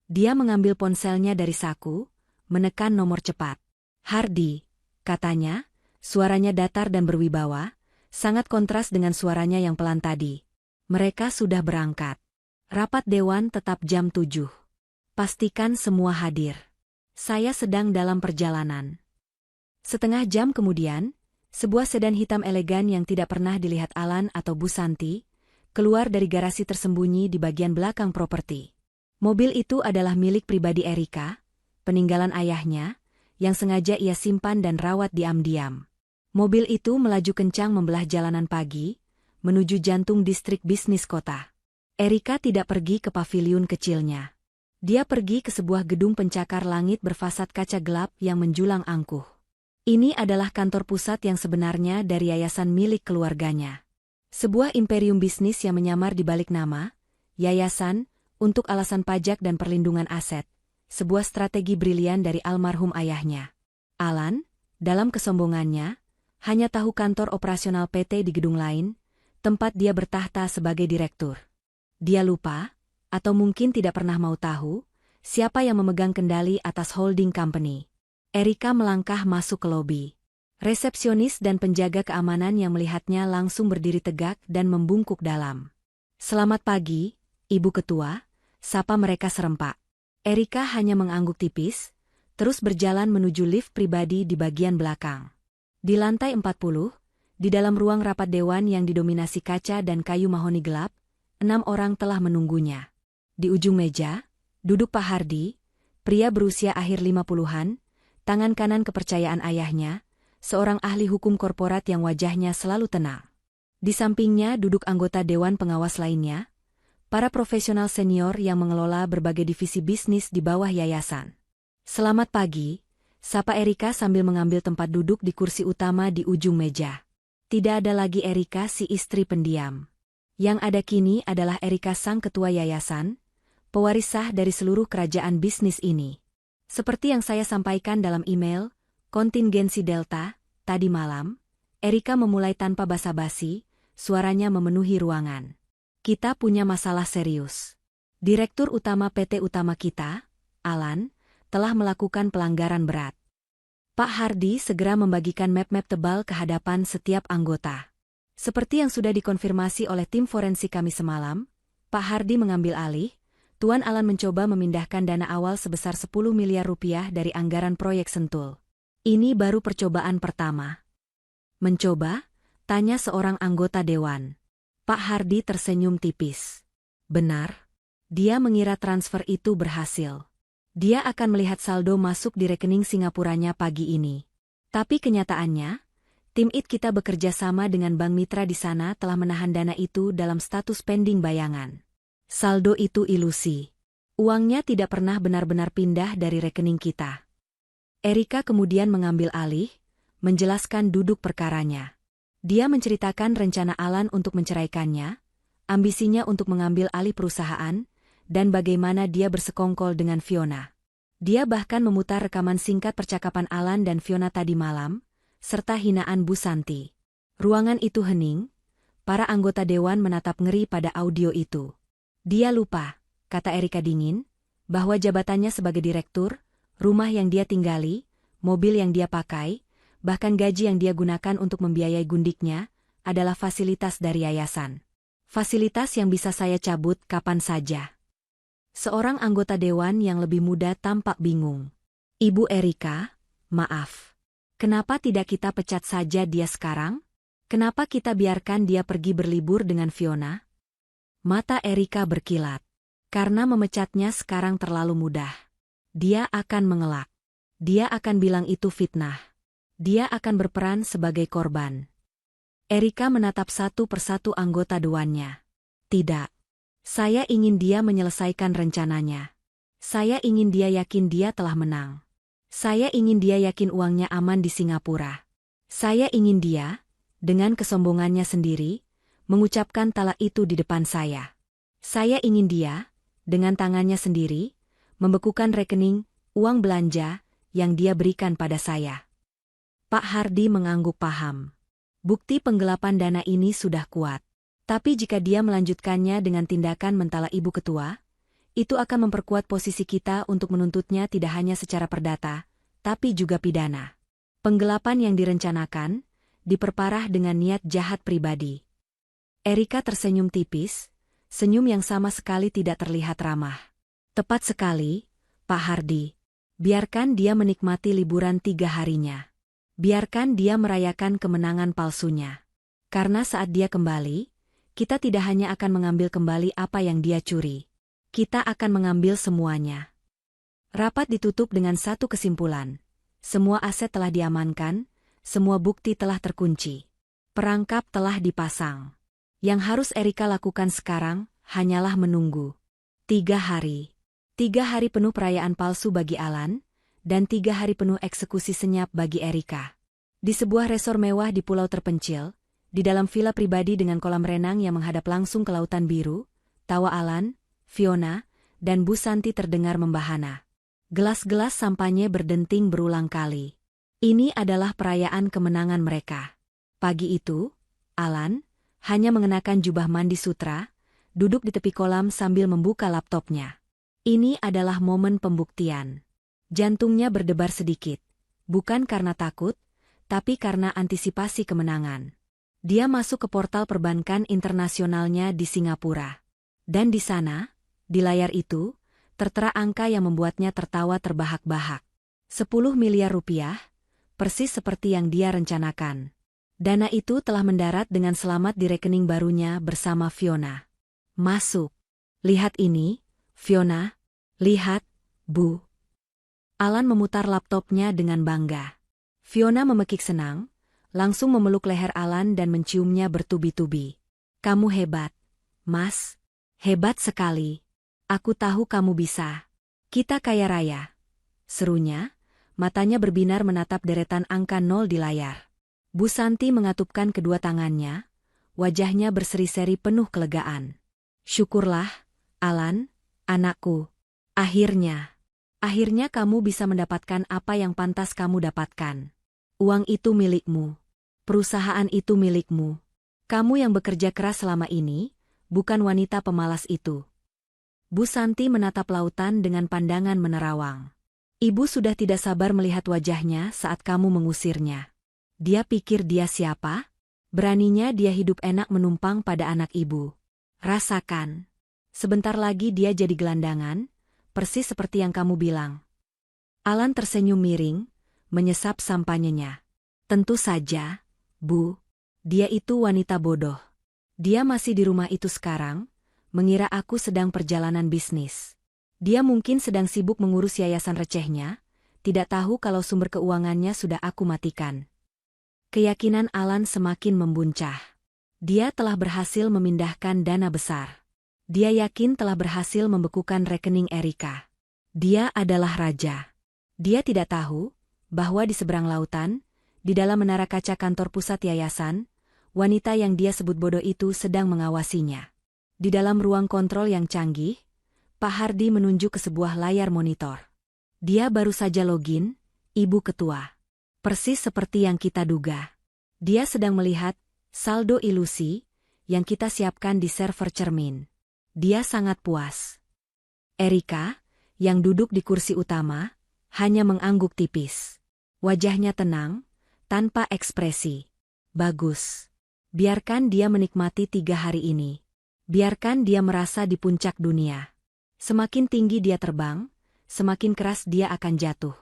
Dia mengambil ponselnya dari saku, menekan nomor cepat. Hardy, katanya, suaranya datar dan berwibawa, sangat kontras dengan suaranya yang pelan tadi. Mereka sudah berangkat. Rapat dewan tetap jam 7. Pastikan semua hadir. Saya sedang dalam perjalanan. Setengah jam kemudian, sebuah sedan hitam elegan yang tidak pernah dilihat Alan atau Bu Santi, keluar dari garasi tersembunyi di bagian belakang properti. Mobil itu adalah milik pribadi Erika, peninggalan ayahnya, yang sengaja ia simpan dan rawat diam-diam. Mobil itu melaju kencang membelah jalanan pagi, menuju jantung distrik bisnis kota. Erika tidak pergi ke paviliun kecilnya. Dia pergi ke sebuah gedung pencakar langit berfasad kaca gelap yang menjulang angkuh. Ini adalah kantor pusat yang sebenarnya dari yayasan milik keluarganya. Sebuah imperium bisnis yang menyamar di balik nama, yayasan, untuk alasan pajak dan perlindungan aset, sebuah strategi brilian dari almarhum ayahnya. Alan, dalam kesombongannya, hanya tahu kantor operasional PT di gedung lain, tempat dia bertahta sebagai direktur. Dia lupa, atau mungkin tidak pernah mau tahu, siapa yang memegang kendali atas holding company. Erika melangkah masuk ke lobi. Resepsionis dan penjaga keamanan yang melihatnya langsung berdiri tegak dan membungkuk dalam. Selamat pagi, Ibu Ketua, sapa mereka serempak. Erika hanya mengangguk tipis, terus berjalan menuju lift pribadi di bagian belakang. Di lantai 40, di dalam ruang rapat dewan yang didominasi kaca dan kayu mahoni gelap, 6 orang telah menunggunya. Di ujung meja, duduk Pak Hardy, pria berusia akhir 50-an, tangan kanan kepercayaan ayahnya, seorang ahli hukum korporat yang wajahnya selalu tenang. Di sampingnya duduk anggota dewan pengawas lainnya, para profesional senior yang mengelola berbagai divisi bisnis di bawah yayasan. Selamat pagi, sapa Erika sambil mengambil tempat duduk di kursi utama di ujung meja. Tidak ada lagi Erika si istri pendiam. Yang ada kini adalah Erika sang ketua yayasan, pewaris sah dari seluruh kerajaan bisnis ini. Seperti yang saya sampaikan dalam email, kontingensi Delta, tadi malam, Erika memulai tanpa basa-basi, suaranya memenuhi ruangan. Kita punya masalah serius. Direktur utama PT utama kita, Alan, telah melakukan pelanggaran berat. Pak Hardy segera membagikan map-map tebal ke hadapan setiap anggota. Seperti yang sudah dikonfirmasi oleh tim forensik kami semalam, Pak Hardy mengambil alih, Tuan Alan mencoba memindahkan dana awal sebesar 10 miliar rupiah dari anggaran proyek Sentul. Ini baru percobaan pertama. Mencoba? Tanya seorang anggota dewan. Pak Hardy tersenyum tipis. Benar. Dia mengira transfer itu berhasil. Dia akan melihat saldo masuk di rekening Singapuranya pagi ini. Tapi kenyataannya, tim IT kita bekerja sama dengan bank mitra di sana telah menahan dana itu dalam status pending bayangan. Saldo itu ilusi. Uangnya tidak pernah benar-benar pindah dari rekening kita. Erika kemudian mengambil alih, menjelaskan duduk perkaranya. Dia menceritakan rencana Alan untuk menceraikannya, ambisinya untuk mengambil alih perusahaan, dan bagaimana dia bersekongkol dengan Fiona. Dia bahkan memutar rekaman singkat percakapan Alan dan Fiona tadi malam, serta hinaan Bu Santi. Ruangan itu hening, para anggota dewan menatap ngeri pada audio itu. Dia lupa, kata Erika dingin, bahwa jabatannya sebagai direktur, rumah yang dia tinggali, mobil yang dia pakai, bahkan gaji yang dia gunakan untuk membiayai gundiknya, adalah fasilitas dari yayasan. Fasilitas yang bisa saya cabut kapan saja. Seorang anggota dewan yang lebih muda tampak bingung. Ibu Erika, maaf. Kenapa tidak kita pecat saja dia sekarang? Kenapa kita biarkan dia pergi berlibur dengan Fiona? Mata Erika berkilat. Karena memecatnya sekarang terlalu mudah. Dia akan mengelak. Dia akan bilang itu fitnah. Dia akan berperan sebagai korban. Erika menatap satu persatu anggota dewannya. Tidak. Saya ingin dia menyelesaikan rencananya. Saya ingin dia yakin dia telah menang. Saya ingin dia yakin uangnya aman di Singapura. Saya ingin dia, dengan kesombongannya sendiri, mengucapkan talak itu di depan saya. Saya ingin dia, dengan tangannya sendiri, membekukan rekening, uang belanja, yang dia berikan pada saya. Pak Hardy mengangguk paham. Bukti penggelapan dana ini sudah kuat. Tapi jika dia melanjutkannya dengan tindakan mentalak Ibu Ketua, itu akan memperkuat posisi kita untuk menuntutnya tidak hanya secara perdata, tapi juga pidana. Penggelapan yang direncanakan, diperparah dengan niat jahat pribadi. Erika tersenyum tipis, senyum yang sama sekali tidak terlihat ramah. Tepat sekali, Pak Hardy. Biarkan dia menikmati liburan 3 harinya. Biarkan dia merayakan kemenangan palsunya. Karena saat dia kembali, kita tidak hanya akan mengambil kembali apa yang dia curi. Kita akan mengambil semuanya. Rapat ditutup dengan satu kesimpulan. Semua aset telah diamankan, semua bukti telah terkunci. Perangkap telah dipasang. Yang harus Erika lakukan sekarang, hanyalah menunggu. 3 hari. 3 hari penuh perayaan palsu bagi Alan, dan 3 hari penuh eksekusi senyap bagi Erika. Di sebuah resor mewah di pulau terpencil, di dalam villa pribadi dengan kolam renang yang menghadap langsung ke lautan biru, tawa Alan, Fiona, dan Bu Santi terdengar membahana. Gelas-gelas sampanye berdenting berulang kali. Ini adalah perayaan kemenangan mereka. Pagi itu, Alan, hanya mengenakan jubah mandi sutra, duduk di tepi kolam sambil membuka laptopnya. Ini adalah momen pembuktian. Jantungnya berdebar sedikit, bukan karena takut, tapi karena antisipasi kemenangan. Dia masuk ke portal perbankan internasionalnya di Singapura. Dan di sana, di layar itu, tertera angka yang membuatnya tertawa terbahak-bahak. 10 miliar rupiah, persis seperti yang dia rencanakan. Dana itu telah mendarat dengan selamat di rekening barunya bersama Fiona. Masuk. Lihat ini, Fiona. Lihat, Bu. Alan memutar laptopnya dengan bangga. Fiona memekik senang, langsung memeluk leher Alan dan menciumnya bertubi-tubi. Kamu hebat, Mas. Hebat sekali. Aku tahu kamu bisa. Kita kaya raya. Serunya, matanya berbinar menatap deretan angka 0 di layar. Bu Santi mengatupkan kedua tangannya, wajahnya berseri-seri penuh kelegaan. Syukurlah, Alan, anakku. Akhirnya kamu bisa mendapatkan apa yang pantas kamu dapatkan. Uang itu milikmu. Perusahaan itu milikmu. Kamu yang bekerja keras selama ini, bukan wanita pemalas itu. Bu Santi menatap lautan dengan pandangan menerawang. Ibu sudah tidak sabar melihat wajahnya saat kamu mengusirnya. Dia pikir dia siapa? Beraninya dia hidup enak menumpang pada anak ibu. Rasakan. Sebentar lagi dia jadi gelandangan, persis seperti yang kamu bilang. Alan tersenyum miring, menyesap sampanyenya. Tentu saja, Bu. Dia itu wanita bodoh. Dia masih di rumah itu sekarang, mengira aku sedang perjalanan bisnis. Dia mungkin sedang sibuk mengurus yayasan recehnya, tidak tahu kalau sumber keuangannya sudah aku matikan. Keyakinan Alan semakin membuncah. Dia telah berhasil memindahkan dana besar. Dia yakin telah berhasil membekukan rekening Erika. Dia adalah raja. Dia tidak tahu, bahwa di seberang lautan, di dalam menara kaca kantor pusat yayasan, wanita yang dia sebut bodoh itu sedang mengawasinya. Di dalam ruang kontrol yang canggih, Pak Hardy menunjuk ke sebuah layar monitor. Dia baru saja login, Ibu Ketua. Persis seperti yang kita duga. Dia sedang melihat saldo ilusi yang kita siapkan di server cermin. Dia sangat puas. Erika, yang duduk di kursi utama, hanya mengangguk tipis. Wajahnya tenang, tanpa ekspresi. Bagus. Biarkan dia menikmati 3 hari ini. Biarkan dia merasa di puncak dunia. Semakin tinggi dia terbang, semakin keras dia akan jatuh.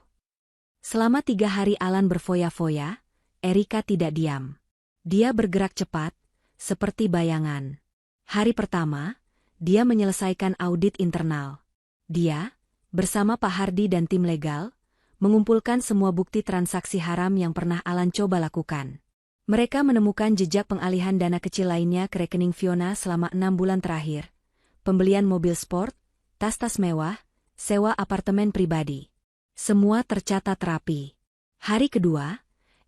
Selama 3 hari Alan berfoya-foya, Erika tidak diam. Dia bergerak cepat, seperti bayangan. Hari pertama, dia menyelesaikan audit internal. Dia, bersama Pak Hardy dan tim legal, mengumpulkan semua bukti transaksi haram yang pernah Alan coba lakukan. Mereka menemukan jejak pengalihan dana kecil lainnya ke rekening Fiona selama 6 bulan terakhir. Pembelian mobil sport, tas-tas mewah, sewa apartemen pribadi. Semua tercatat rapi. Hari kedua,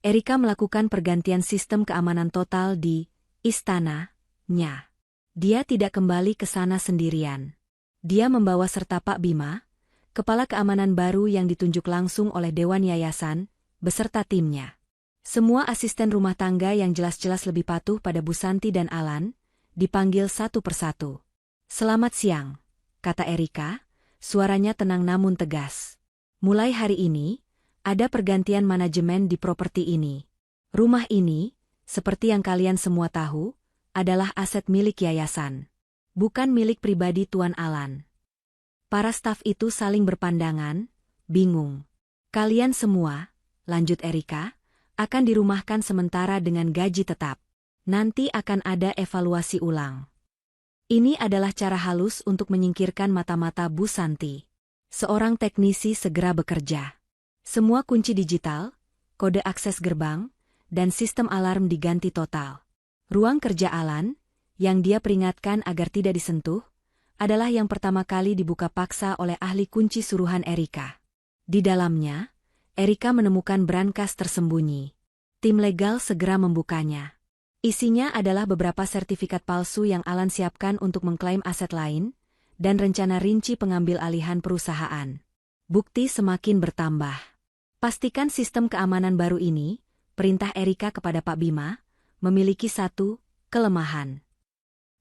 Erika melakukan pergantian sistem keamanan total di istana-nya. Dia tidak kembali ke sana sendirian. Dia membawa serta Pak Bima, kepala keamanan baru yang ditunjuk langsung oleh Dewan Yayasan, beserta timnya. Semua asisten rumah tangga yang jelas-jelas lebih patuh pada Bu Santi dan Alan, dipanggil satu persatu. "Selamat siang," kata Erika, suaranya tenang namun tegas. "Mulai hari ini, ada pergantian manajemen di properti ini. Rumah ini, seperti yang kalian semua tahu, adalah aset milik yayasan. Bukan milik pribadi Tuan Alan." Para staf itu saling berpandangan, bingung. "Kalian semua," lanjut Erika, "akan dirumahkan sementara dengan gaji tetap. Nanti akan ada evaluasi ulang. Ini adalah cara halus untuk menyingkirkan mata-mata Bu Santi." Seorang teknisi segera bekerja. Semua kunci digital, kode akses gerbang, dan sistem alarm diganti total. Ruang kerja Alan, yang dia peringatkan agar tidak disentuh, adalah yang pertama kali dibuka paksa oleh ahli kunci suruhan Erika. Di dalamnya, Erika menemukan brankas tersembunyi. Tim legal segera membukanya. Isinya adalah beberapa sertifikat palsu yang Alan siapkan untuk mengklaim aset lain, dan rencana rinci pengambil alihan perusahaan. Bukti semakin bertambah. Pastikan sistem keamanan baru ini, perintah Erika kepada Pak Bima, memiliki satu kelemahan.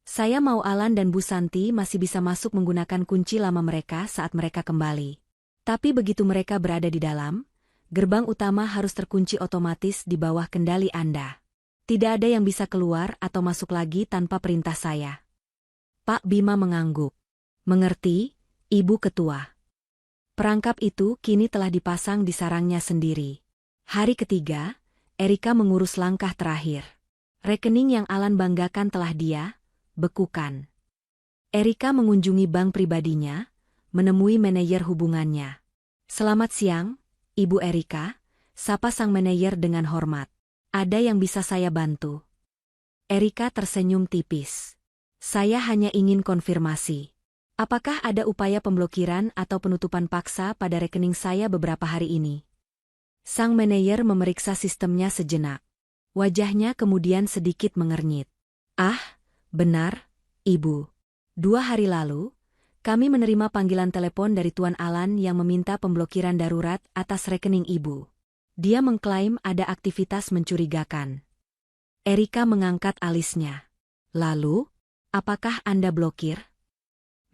"Saya mau Alan dan Bu Santi masih bisa masuk menggunakan kunci lama mereka saat mereka kembali. Tapi begitu mereka berada di dalam, gerbang utama harus terkunci otomatis di bawah kendali Anda. Tidak ada yang bisa keluar atau masuk lagi tanpa perintah saya." Pak Bima mengangguk. "Mengerti, Ibu Ketua." Perangkap itu kini telah dipasang di sarangnya sendiri. Hari ketiga, Erika mengurus langkah terakhir. Rekening yang Alan banggakan telah dia bekukan. Erika mengunjungi bank pribadinya, menemui manajer hubungannya. "Selamat siang, Ibu Erika," sapa sang manajer dengan hormat. "Ada yang bisa saya bantu?" Erika tersenyum tipis. "Saya hanya ingin konfirmasi. Apakah ada upaya pemblokiran atau penutupan paksa pada rekening saya beberapa hari ini?" Sang manajer memeriksa sistemnya sejenak. Wajahnya kemudian sedikit mengernyit. "Ah, benar, Ibu. 2 hari lalu, kami menerima panggilan telepon dari Tuan Alan yang meminta pemblokiran darurat atas rekening Ibu. Dia mengklaim ada aktivitas mencurigakan." Erika mengangkat alisnya. "Lalu, apakah Anda blokir?"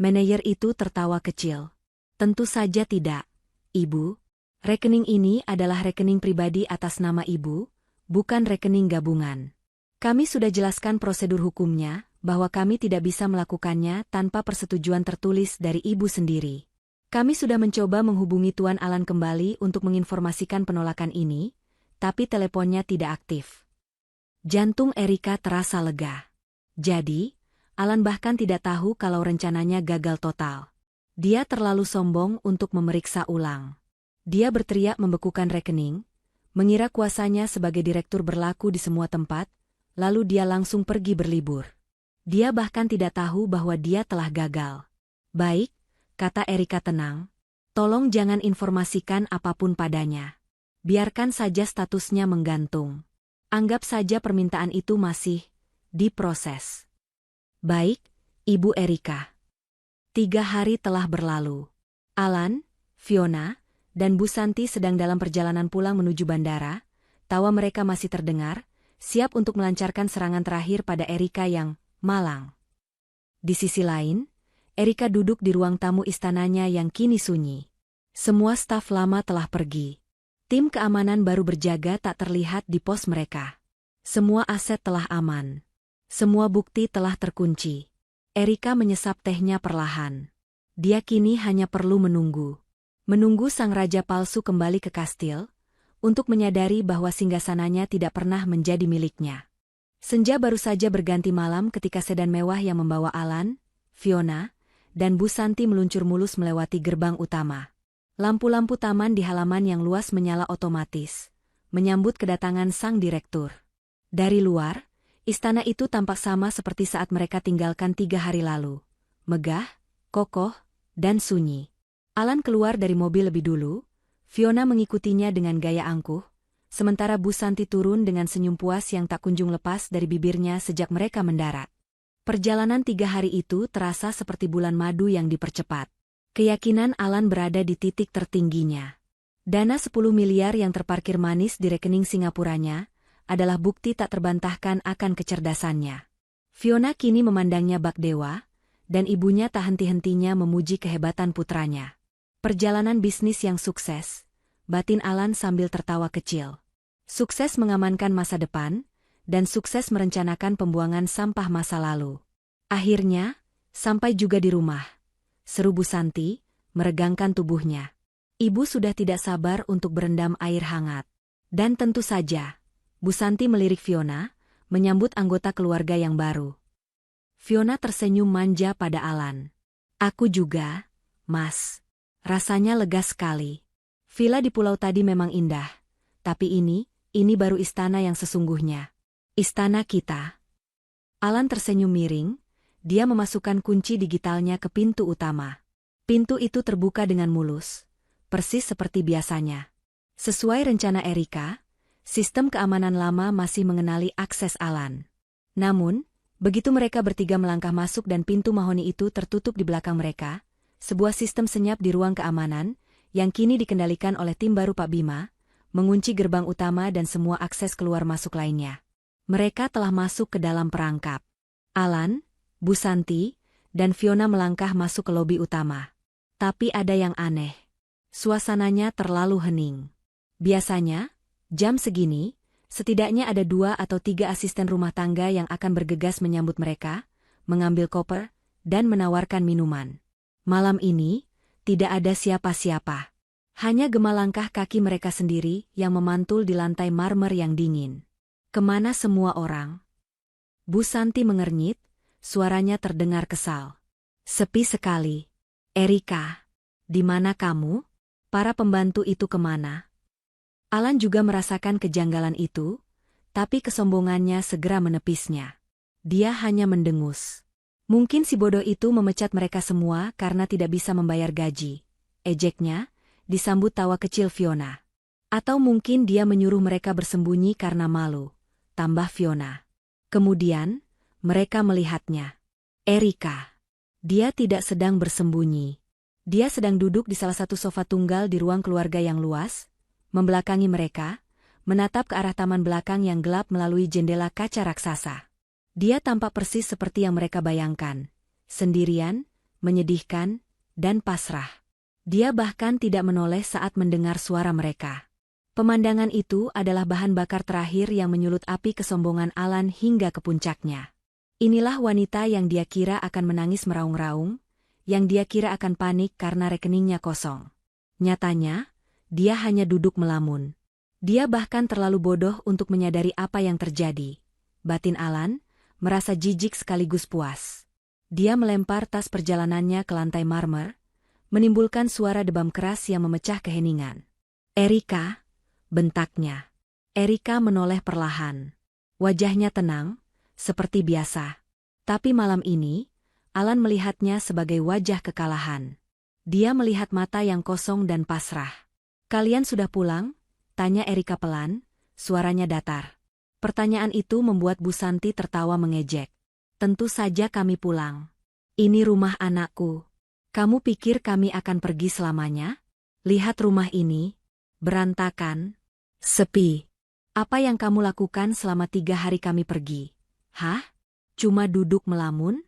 Manajer itu tertawa kecil. "Tentu saja tidak, Ibu. Rekening ini adalah rekening pribadi atas nama Ibu, bukan rekening gabungan. Kami sudah jelaskan prosedur hukumnya, bahwa kami tidak bisa melakukannya tanpa persetujuan tertulis dari Ibu sendiri. Kami sudah mencoba menghubungi Tuan Alan kembali untuk menginformasikan penolakan ini, tapi teleponnya tidak aktif." Jantung Erika terasa lega. Jadi, Alan bahkan tidak tahu kalau rencananya gagal total. Dia terlalu sombong untuk memeriksa ulang. Dia berteriak membekukan rekening, mengira kuasanya sebagai direktur berlaku di semua tempat, lalu dia langsung pergi berlibur. Dia bahkan tidak tahu bahwa dia telah gagal. "Baik," kata Erika tenang. "Tolong jangan informasikan apapun padanya. Biarkan saja statusnya menggantung. Anggap saja permintaan itu masih diproses. Baik, Ibu Erika. 3 hari telah berlalu. Alan, Fiona, dan Bu Santi sedang dalam perjalanan pulang menuju bandara. Tawa mereka masih terdengar, siap untuk melancarkan serangan terakhir pada Erika yang malang. Di sisi lain, Erika duduk di ruang tamu istananya yang kini sunyi. Semua staf lama telah pergi. Tim keamanan baru berjaga tak terlihat di pos mereka. Semua aset telah aman. Semua bukti telah terkunci. Erika menyesap tehnya perlahan. Dia kini hanya perlu menunggu. Menunggu sang raja palsu kembali ke kastil, untuk menyadari bahwa singgasananya tidak pernah menjadi miliknya. Senja baru saja berganti malam ketika sedan mewah yang membawa Alan, Fiona, dan Bu Santi meluncur mulus melewati gerbang utama. Lampu-lampu taman di halaman yang luas menyala otomatis, menyambut kedatangan sang direktur. Dari luar, istana itu tampak sama seperti saat mereka tinggalkan 3 hari lalu. Megah, kokoh, dan sunyi. Alan keluar dari mobil lebih dulu, Fiona mengikutinya dengan gaya angkuh, sementara Bu Santi turun dengan senyum puas yang tak kunjung lepas dari bibirnya sejak mereka mendarat. Perjalanan 3 hari itu terasa seperti bulan madu yang dipercepat. Keyakinan Alan berada di titik tertingginya. Dana 10 miliar yang terparkir manis di rekening Singapuranya adalah bukti tak terbantahkan akan kecerdasannya. Fiona kini memandangnya bak dewa, dan ibunya tak henti-hentinya memuji kehebatan putranya. Perjalanan bisnis yang sukses, batin Alan sambil tertawa kecil. Sukses mengamankan masa depan, dan sukses merencanakan pembuangan sampah masa lalu. Akhirnya, sampai juga di rumah. Seru Bu Santi, meregangkan tubuhnya. Ibu sudah tidak sabar untuk berendam air hangat. Dan tentu saja, Bu Santi melirik Fiona, menyambut anggota keluarga yang baru. Fiona tersenyum manja pada Alan. Aku juga, Mas. Rasanya lega sekali. Villa di pulau tadi memang indah, tapi ini baru istana yang sesungguhnya. Istana kita. Alan tersenyum miring, dia memasukkan kunci digitalnya ke pintu utama. Pintu itu terbuka dengan mulus, persis seperti biasanya. Sesuai rencana Erika, sistem keamanan lama masih mengenali akses Alan. Namun, begitu mereka bertiga melangkah masuk dan pintu mahoni itu tertutup di belakang mereka, sebuah sistem senyap di ruang keamanan, yang kini dikendalikan oleh tim baru Pak Bima, mengunci gerbang utama dan semua akses keluar masuk lainnya. Mereka telah masuk ke dalam perangkap. Alan, Bu Santi, dan Fiona melangkah masuk ke lobi utama. Tapi ada yang aneh. Suasananya terlalu hening. Biasanya, jam segini, setidaknya ada 2 atau 3 asisten rumah tangga yang akan bergegas menyambut mereka, mengambil koper, dan menawarkan minuman. Malam ini, tidak ada siapa-siapa. Hanya gema langkah kaki mereka sendiri yang memantul di lantai marmer yang dingin. Kemana semua orang? Bu Santi mengernyit, suaranya terdengar kesal. Sepi sekali. Erika, di mana kamu? Para pembantu itu kemana? Alan juga merasakan kejanggalan itu, tapi kesombongannya segera menepisnya. Dia hanya mendengus. Mungkin si bodoh itu memecat mereka semua karena tidak bisa membayar gaji. Ejeknya, disambut tawa kecil Fiona. Atau mungkin dia menyuruh mereka bersembunyi karena malu, tambah Fiona. Kemudian, mereka melihatnya. Erika. Dia tidak sedang bersembunyi. Dia sedang duduk di salah satu sofa tunggal di ruang keluarga yang luas, membelakangi mereka, menatap ke arah taman belakang yang gelap melalui jendela kaca raksasa. Dia tampak persis seperti yang mereka bayangkan, sendirian, menyedihkan, dan pasrah. Dia bahkan tidak menoleh saat mendengar suara mereka. Pemandangan itu adalah bahan bakar terakhir yang menyulut api kesombongan Alan hingga ke puncaknya. Inilah wanita yang dia kira akan menangis meraung-raung, yang dia kira akan panik karena rekeningnya kosong. Nyatanya, dia hanya duduk melamun. Dia bahkan terlalu bodoh untuk menyadari apa yang terjadi. Batin Alan merasa jijik sekaligus puas. Dia melempar tas perjalanannya ke lantai marmer, menimbulkan suara debam keras yang memecah keheningan. Erika, bentaknya. Erika menoleh perlahan. Wajahnya tenang, seperti biasa. Tapi malam ini, Alan melihatnya sebagai wajah kekalahan. Dia melihat mata yang kosong dan pasrah. Kalian sudah pulang? Tanya Erika pelan, suaranya datar. Pertanyaan itu membuat Bu Santi tertawa mengejek. Tentu saja kami pulang. Ini rumah anakku. Kamu pikir kami akan pergi selamanya? Lihat rumah ini. Berantakan. Sepi. Apa yang kamu lakukan selama 3 hari kami pergi? Hah? Cuma duduk melamun?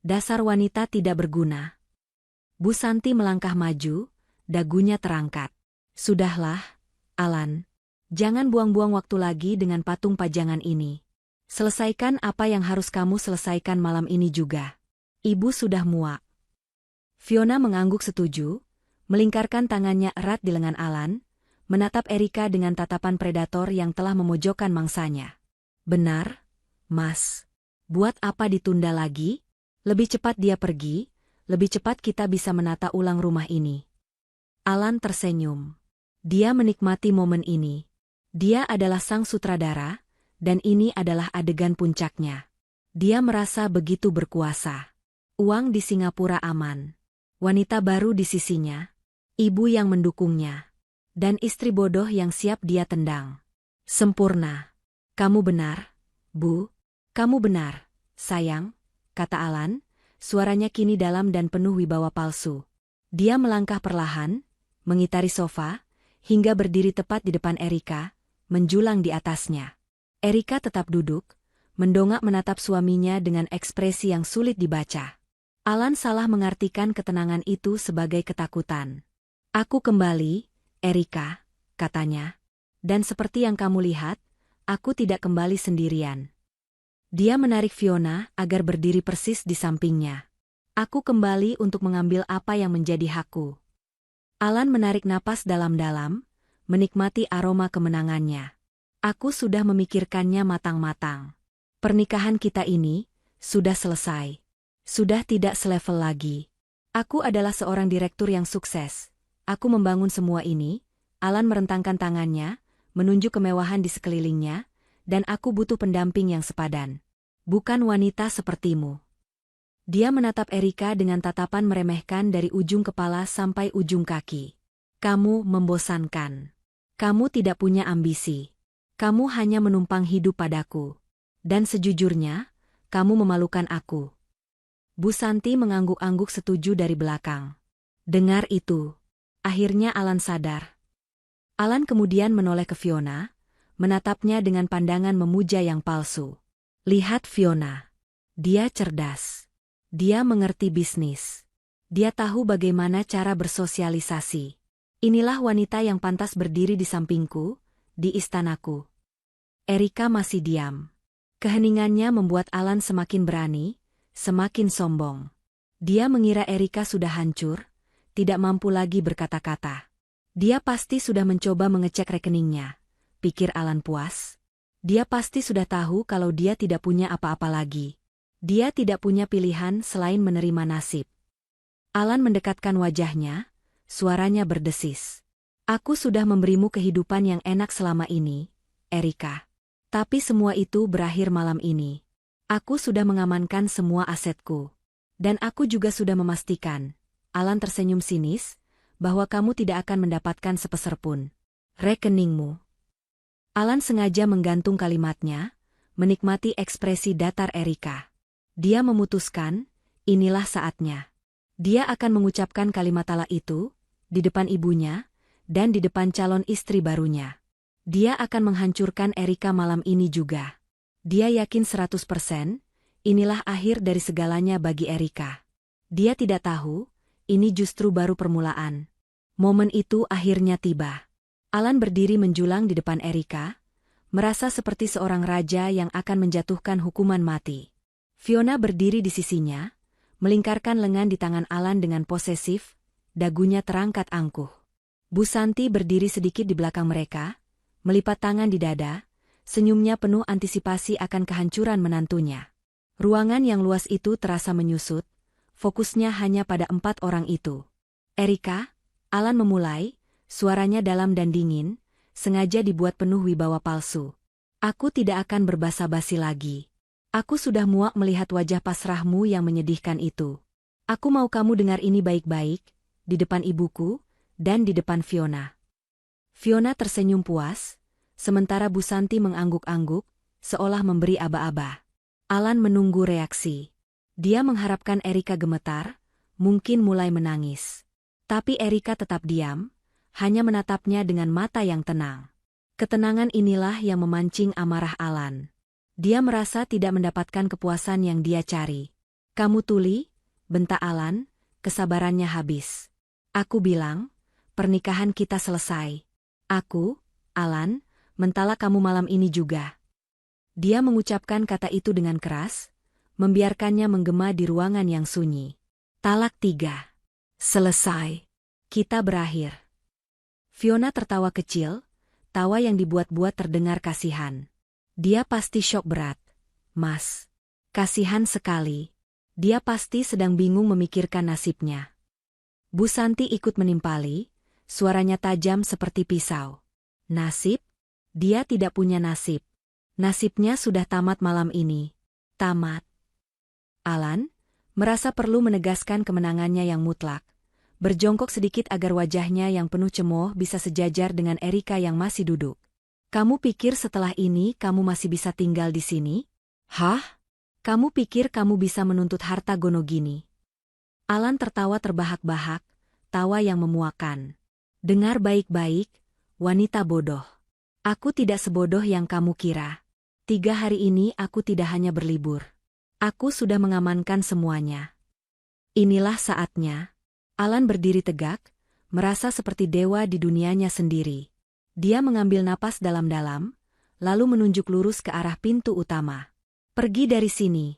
Dasar wanita tidak berguna. Bu Santi melangkah maju, dagunya terangkat. Sudahlah, Alan. Jangan buang-buang waktu lagi dengan patung pajangan ini. Selesaikan apa yang harus kamu selesaikan malam ini juga. Ibu sudah muak. Fiona mengangguk setuju, melingkarkan tangannya erat di lengan Alan, menatap Erika dengan tatapan predator yang telah memojokkan mangsanya. Benar, Mas. Buat apa ditunda lagi? Lebih cepat dia pergi, lebih cepat kita bisa menata ulang rumah ini. Alan tersenyum. Dia menikmati momen ini. Dia adalah sang sutradara, dan ini adalah adegan puncaknya. Dia merasa begitu berkuasa. Uang di Singapura aman. Wanita baru di sisinya. Ibu yang mendukungnya. Dan istri bodoh yang siap dia tendang. Sempurna. Kamu benar, Bu. Kamu benar, sayang, kata Alan, suaranya kini dalam dan penuh wibawa palsu. Dia melangkah perlahan, mengitari sofa, hingga berdiri tepat di depan Erika, menjulang di atasnya. Erika tetap duduk, mendongak menatap suaminya dengan ekspresi yang sulit dibaca. Alan salah mengartikan ketenangan itu sebagai ketakutan. Aku kembali, Erika, katanya. Dan seperti yang kamu lihat, aku tidak kembali sendirian. Dia menarik Fiona agar berdiri persis di sampingnya. Aku kembali untuk mengambil apa yang menjadi hakku. Alan menarik napas dalam-dalam, menikmati aroma kemenangannya. Aku sudah memikirkannya matang-matang. Pernikahan kita ini sudah selesai. Sudah tidak selevel lagi. Aku adalah seorang direktur yang sukses. Aku membangun semua ini. Alan merentangkan tangannya, menunjuk kemewahan di sekelilingnya, dan aku butuh pendamping yang sepadan. Bukan wanita sepertimu. Dia menatap Erika dengan tatapan meremehkan dari ujung kepala sampai ujung kaki. Kamu membosankan. Kamu tidak punya ambisi. Kamu hanya menumpang hidup padaku. Dan sejujurnya, kamu memalukan aku. Bu Santi mengangguk-angguk setuju dari belakang. Dengar itu. Akhirnya Alan sadar. Alan kemudian menoleh ke Fiona, menatapnya dengan pandangan memuja yang palsu. Lihat Fiona. Dia cerdas. Dia mengerti bisnis. Dia tahu bagaimana cara bersosialisasi. Inilah wanita yang pantas berdiri di sampingku, di istanaku. Erika masih diam. Keheningannya membuat Alan semakin berani, semakin sombong. Dia mengira Erika sudah hancur, tidak mampu lagi berkata-kata. Dia pasti sudah mencoba mengecek rekeningnya, pikir Alan puas. Dia pasti sudah tahu kalau dia tidak punya apa-apa lagi. Dia tidak punya pilihan selain menerima nasib. Alan mendekatkan wajahnya, suaranya berdesis. Aku sudah memberimu kehidupan yang enak selama ini, Erika. Tapi semua itu berakhir malam ini. Aku sudah mengamankan semua asetku. Dan aku juga sudah memastikan, Alan tersenyum sinis, bahwa kamu tidak akan mendapatkan sepeser pun. Rekeningmu. Alan sengaja menggantung kalimatnya, menikmati ekspresi datar Erika. Dia memutuskan, inilah saatnya. Dia akan mengucapkan kalimat talak itu, di depan ibunya, dan di depan calon istri barunya. Dia akan menghancurkan Erika malam ini juga. Dia yakin 100%, inilah akhir dari segalanya bagi Erika. Dia tidak tahu, ini justru baru permulaan. Momen itu akhirnya tiba. Alan berdiri menjulang di depan Erika, merasa seperti seorang raja yang akan menjatuhkan hukuman mati. Fiona berdiri di sisinya, melingkarkan lengan di tangan Alan dengan posesif, dagunya terangkat angkuh. Bu Santi berdiri sedikit di belakang mereka, melipat tangan di dada, senyumnya penuh antisipasi akan kehancuran menantunya. Ruangan yang luas itu terasa menyusut, fokusnya hanya pada 4 orang itu. Erika, Alan memulai, suaranya dalam dan dingin, sengaja dibuat penuh wibawa palsu. Aku tidak akan berbasa-basi lagi. Aku sudah muak melihat wajah pasrahmu yang menyedihkan itu. Aku mau kamu dengar ini baik-baik, di depan ibuku, dan di depan Fiona. Fiona tersenyum puas, sementara Bu Santi mengangguk-angguk, seolah memberi aba-aba. Alan menunggu reaksi. Dia mengharapkan Erika gemetar, mungkin mulai menangis. Tapi Erika tetap diam, hanya menatapnya dengan mata yang tenang. Ketenangan inilah yang memancing amarah Alan. Dia merasa tidak mendapatkan kepuasan yang dia cari. "Kamu tuli?" bentak Alan, kesabarannya habis. "Aku bilang, pernikahan kita selesai. Aku, Alan, mentala kamu malam ini juga." Dia mengucapkan kata itu dengan keras, membiarkannya menggema di ruangan yang sunyi. Talak 3. Selesai. Kita berakhir. Fiona tertawa kecil, tawa yang dibuat-buat terdengar kasihan. Dia pasti syok berat. "Mas. Kasihan sekali. Dia pasti sedang bingung memikirkan nasibnya." Bu Santi ikut menimpali, suaranya tajam seperti pisau. "Nasib? Dia tidak punya nasib. Nasibnya sudah tamat malam ini." Tamat. Alan merasa perlu menegaskan kemenangannya yang mutlak. Berjongkok sedikit agar wajahnya yang penuh cemooh bisa sejajar dengan Erika yang masih duduk. "Kamu pikir setelah ini kamu masih bisa tinggal di sini? Hah? Kamu pikir kamu bisa menuntut harta gono gini?" Alan tertawa terbahak-bahak, tawa yang memuakan. "Dengar baik-baik, wanita bodoh. Aku tidak sebodoh yang kamu kira. 3 hari ini aku tidak hanya berlibur. Aku sudah mengamankan semuanya. Inilah saatnya." Alan berdiri tegak, merasa seperti dewa di dunianya sendiri. Dia mengambil napas dalam-dalam, lalu menunjuk lurus ke arah pintu utama. "Pergi dari sini,"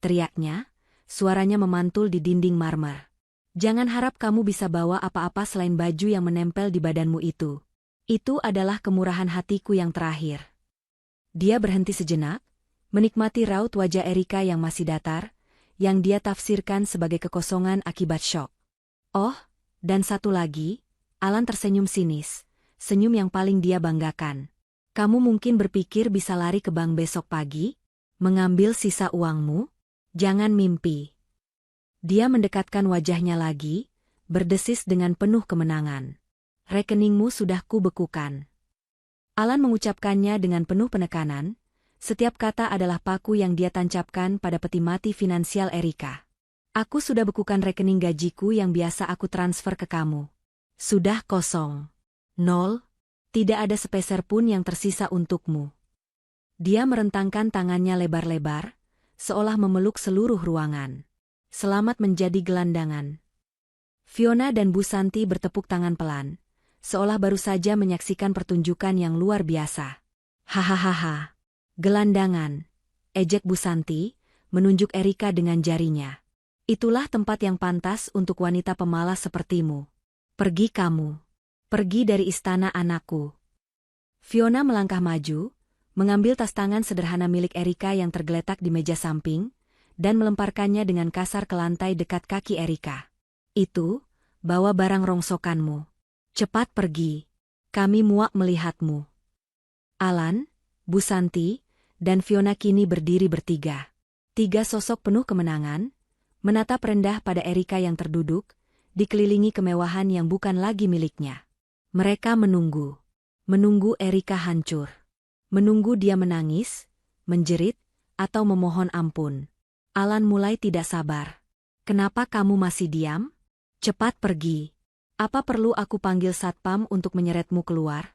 teriaknya, suaranya memantul di dinding marmer. "Jangan harap kamu bisa bawa apa-apa selain baju yang menempel di badanmu itu. Itu adalah kemurahan hatiku yang terakhir." Dia berhenti sejenak, menikmati raut wajah Erika yang masih datar, yang dia tafsirkan sebagai kekosongan akibat syok. "Oh, dan satu lagi," Alan tersenyum sinis, senyum yang paling dia banggakan. "Kamu mungkin berpikir bisa lari ke bank besok pagi, mengambil sisa uangmu? Jangan mimpi." Dia mendekatkan wajahnya lagi, berdesis dengan penuh kemenangan. "Rekeningmu sudah kubekukan." Alan mengucapkannya dengan penuh penekanan, setiap kata adalah paku yang dia tancapkan pada peti mati finansial Erika. "Aku sudah bekukan rekening gajiku yang biasa aku transfer ke kamu. Sudah kosong. 0, tidak ada sepeser pun yang tersisa untukmu." Dia merentangkan tangannya lebar-lebar, seolah memeluk seluruh ruangan. "Selamat menjadi gelandangan." Fiona dan Bu Santi bertepuk tangan pelan, seolah baru saja menyaksikan pertunjukan yang luar biasa. "Hahaha. Gelandangan," ejek Bu Santi, menunjuk Erika dengan jarinya. "Itulah tempat yang pantas untuk wanita pemalas sepertimu. Pergi kamu. Pergi dari istana anakku." Fiona melangkah maju, mengambil tas tangan sederhana milik Erika yang tergeletak di meja samping, dan melemparkannya dengan kasar ke lantai dekat kaki Erika. "Itu, bawa barang rongsokanmu. Cepat pergi. Kami muak melihatmu." Alan, Bu Santi, dan Fiona kini berdiri bertiga. 3 sosok penuh kemenangan, menatap rendah pada Erika yang terduduk, dikelilingi kemewahan yang bukan lagi miliknya. Mereka menunggu. Menunggu Erika hancur. Menunggu dia menangis, menjerit, atau memohon ampun. Alan mulai tidak sabar. "Kenapa kamu masih diam? Cepat pergi. Apa perlu aku panggil satpam untuk menyeretmu keluar?"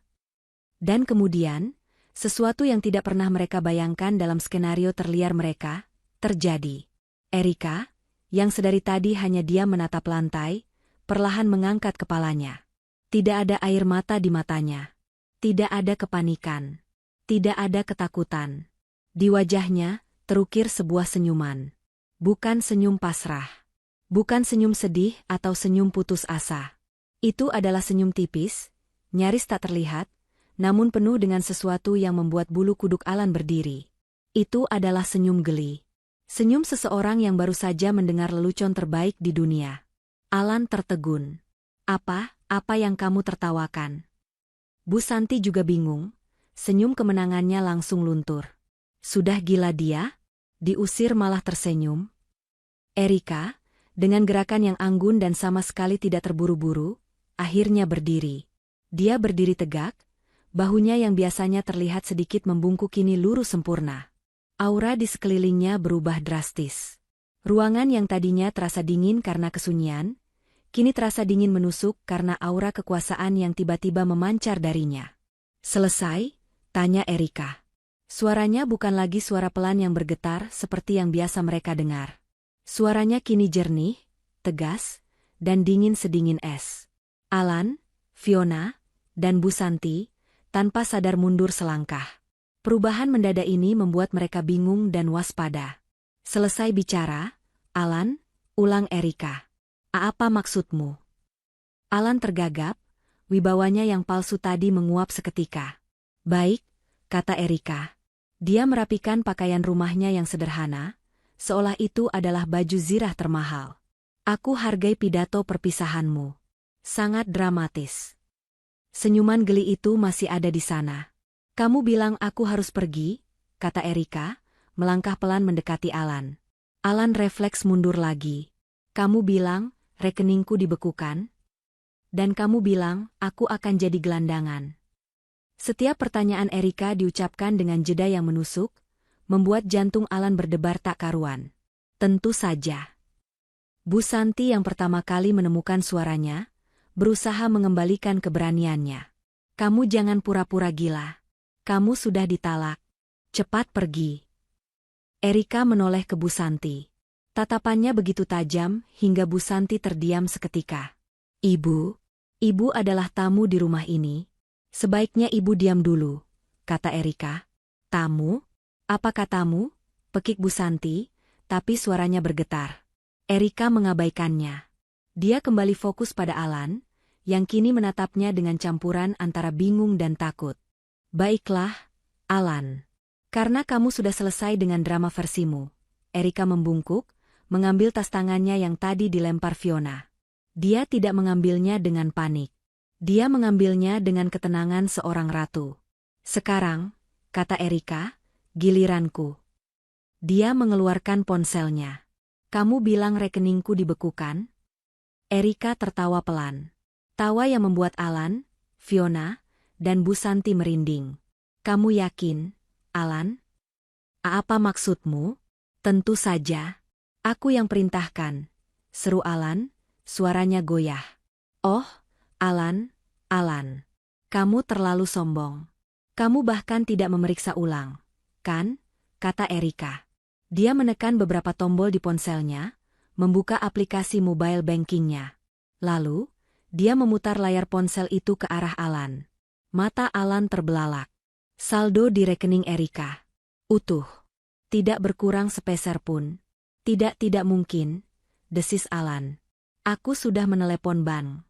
Dan kemudian, sesuatu yang tidak pernah mereka bayangkan dalam skenario terliar mereka, terjadi. Erika, yang sedari tadi hanya diam menatap lantai, perlahan mengangkat kepalanya. Tidak ada air mata di matanya. Tidak ada kepanikan. Tidak ada ketakutan. Di wajahnya, terukir sebuah senyuman. Bukan senyum pasrah. Bukan senyum sedih atau senyum putus asa. Itu adalah senyum tipis, nyaris tak terlihat, namun penuh dengan sesuatu yang membuat bulu kuduk Alan berdiri. Itu adalah senyum geli. Senyum seseorang yang baru saja mendengar lelucon terbaik di dunia. Alan tertegun. Apa yang kamu tertawakan?" Bu Santi juga bingung, senyum kemenangannya langsung luntur. Sudah gila dia? Diusir malah tersenyum? Erika, dengan gerakan yang anggun dan sama sekali tidak terburu-buru, akhirnya berdiri. Dia berdiri tegak, bahunya yang biasanya terlihat sedikit membungkuk kini lurus sempurna. Aura di sekelilingnya berubah drastis. Ruangan yang tadinya terasa dingin karena kesunyian, kini terasa dingin menusuk karena aura kekuasaan yang tiba-tiba memancar darinya. "Selesai?" tanya Erika. Suaranya bukan lagi suara pelan yang bergetar seperti yang biasa mereka dengar. Suaranya kini jernih, tegas, dan dingin sedingin es. Alan, Fiona, dan Bu Santi, tanpa sadar mundur selangkah. Perubahan mendadak ini membuat mereka bingung dan waspada. "Selesai bicara, Alan?" ulang Erika. "Apa maksudmu?" Alan tergagap, wibawanya yang palsu tadi menguap seketika. "Baik," kata Erika. Dia merapikan pakaian rumahnya yang sederhana, seolah itu adalah baju zirah termahal. "Aku hargai pidato perpisahanmu. Sangat dramatis." Senyuman geli itu masih ada di sana. "Kamu bilang aku harus pergi?" kata Erika, melangkah pelan mendekati Alan. Alan refleks mundur lagi. "Kamu bilang, rekeningku dibekukan? Dan kamu bilang, aku akan jadi gelandangan." Setiap pertanyaan Erika diucapkan dengan jeda yang menusuk, membuat jantung Alan berdebar tak karuan. "Tentu saja." Bu Santi yang pertama kali menemukan suaranya, berusaha mengembalikan keberaniannya. "Kamu jangan pura-pura gila. Kamu sudah ditalak. Cepat pergi." Erika menoleh ke Bu Santi. Tatapannya begitu tajam hingga Bu Santi terdiam seketika. Ibu adalah tamu di rumah ini. Sebaiknya ibu diam dulu," kata Erika. "Tamu? Apa katamu?" pekik Bu Santi, tapi suaranya bergetar. Erika mengabaikannya. Dia kembali fokus pada Alan, yang kini menatapnya dengan campuran antara bingung dan takut. "Baiklah, Alan. Karena kamu sudah selesai dengan drama versimu." Erika membungkuk, mengambil tas tangannya yang tadi dilempar Fiona. Dia tidak mengambilnya dengan panik. Dia mengambilnya dengan ketenangan seorang ratu. "Sekarang," kata Erika, "giliranku." Dia mengeluarkan ponselnya. "Kamu bilang rekeningku dibekukan?" Erika tertawa pelan. Tawa yang membuat Alan, Fiona, dan Bu Santi merinding. "Kamu yakin, Alan? Apa maksudmu?" "Tentu saja. Aku yang perintahkan," seru Alan, suaranya goyah. "Oh, Alan, kamu terlalu sombong. Kamu bahkan tidak memeriksa ulang, kan?" kata Erika. Dia menekan beberapa tombol di ponselnya, membuka aplikasi mobile bankingnya. Lalu, dia memutar layar ponsel itu ke arah Alan. Mata Alan terbelalak. Saldo di rekening Erika. Utuh. Tidak berkurang sepeser pun. Tidak mungkin," desis Alan. "Aku sudah menelepon bank."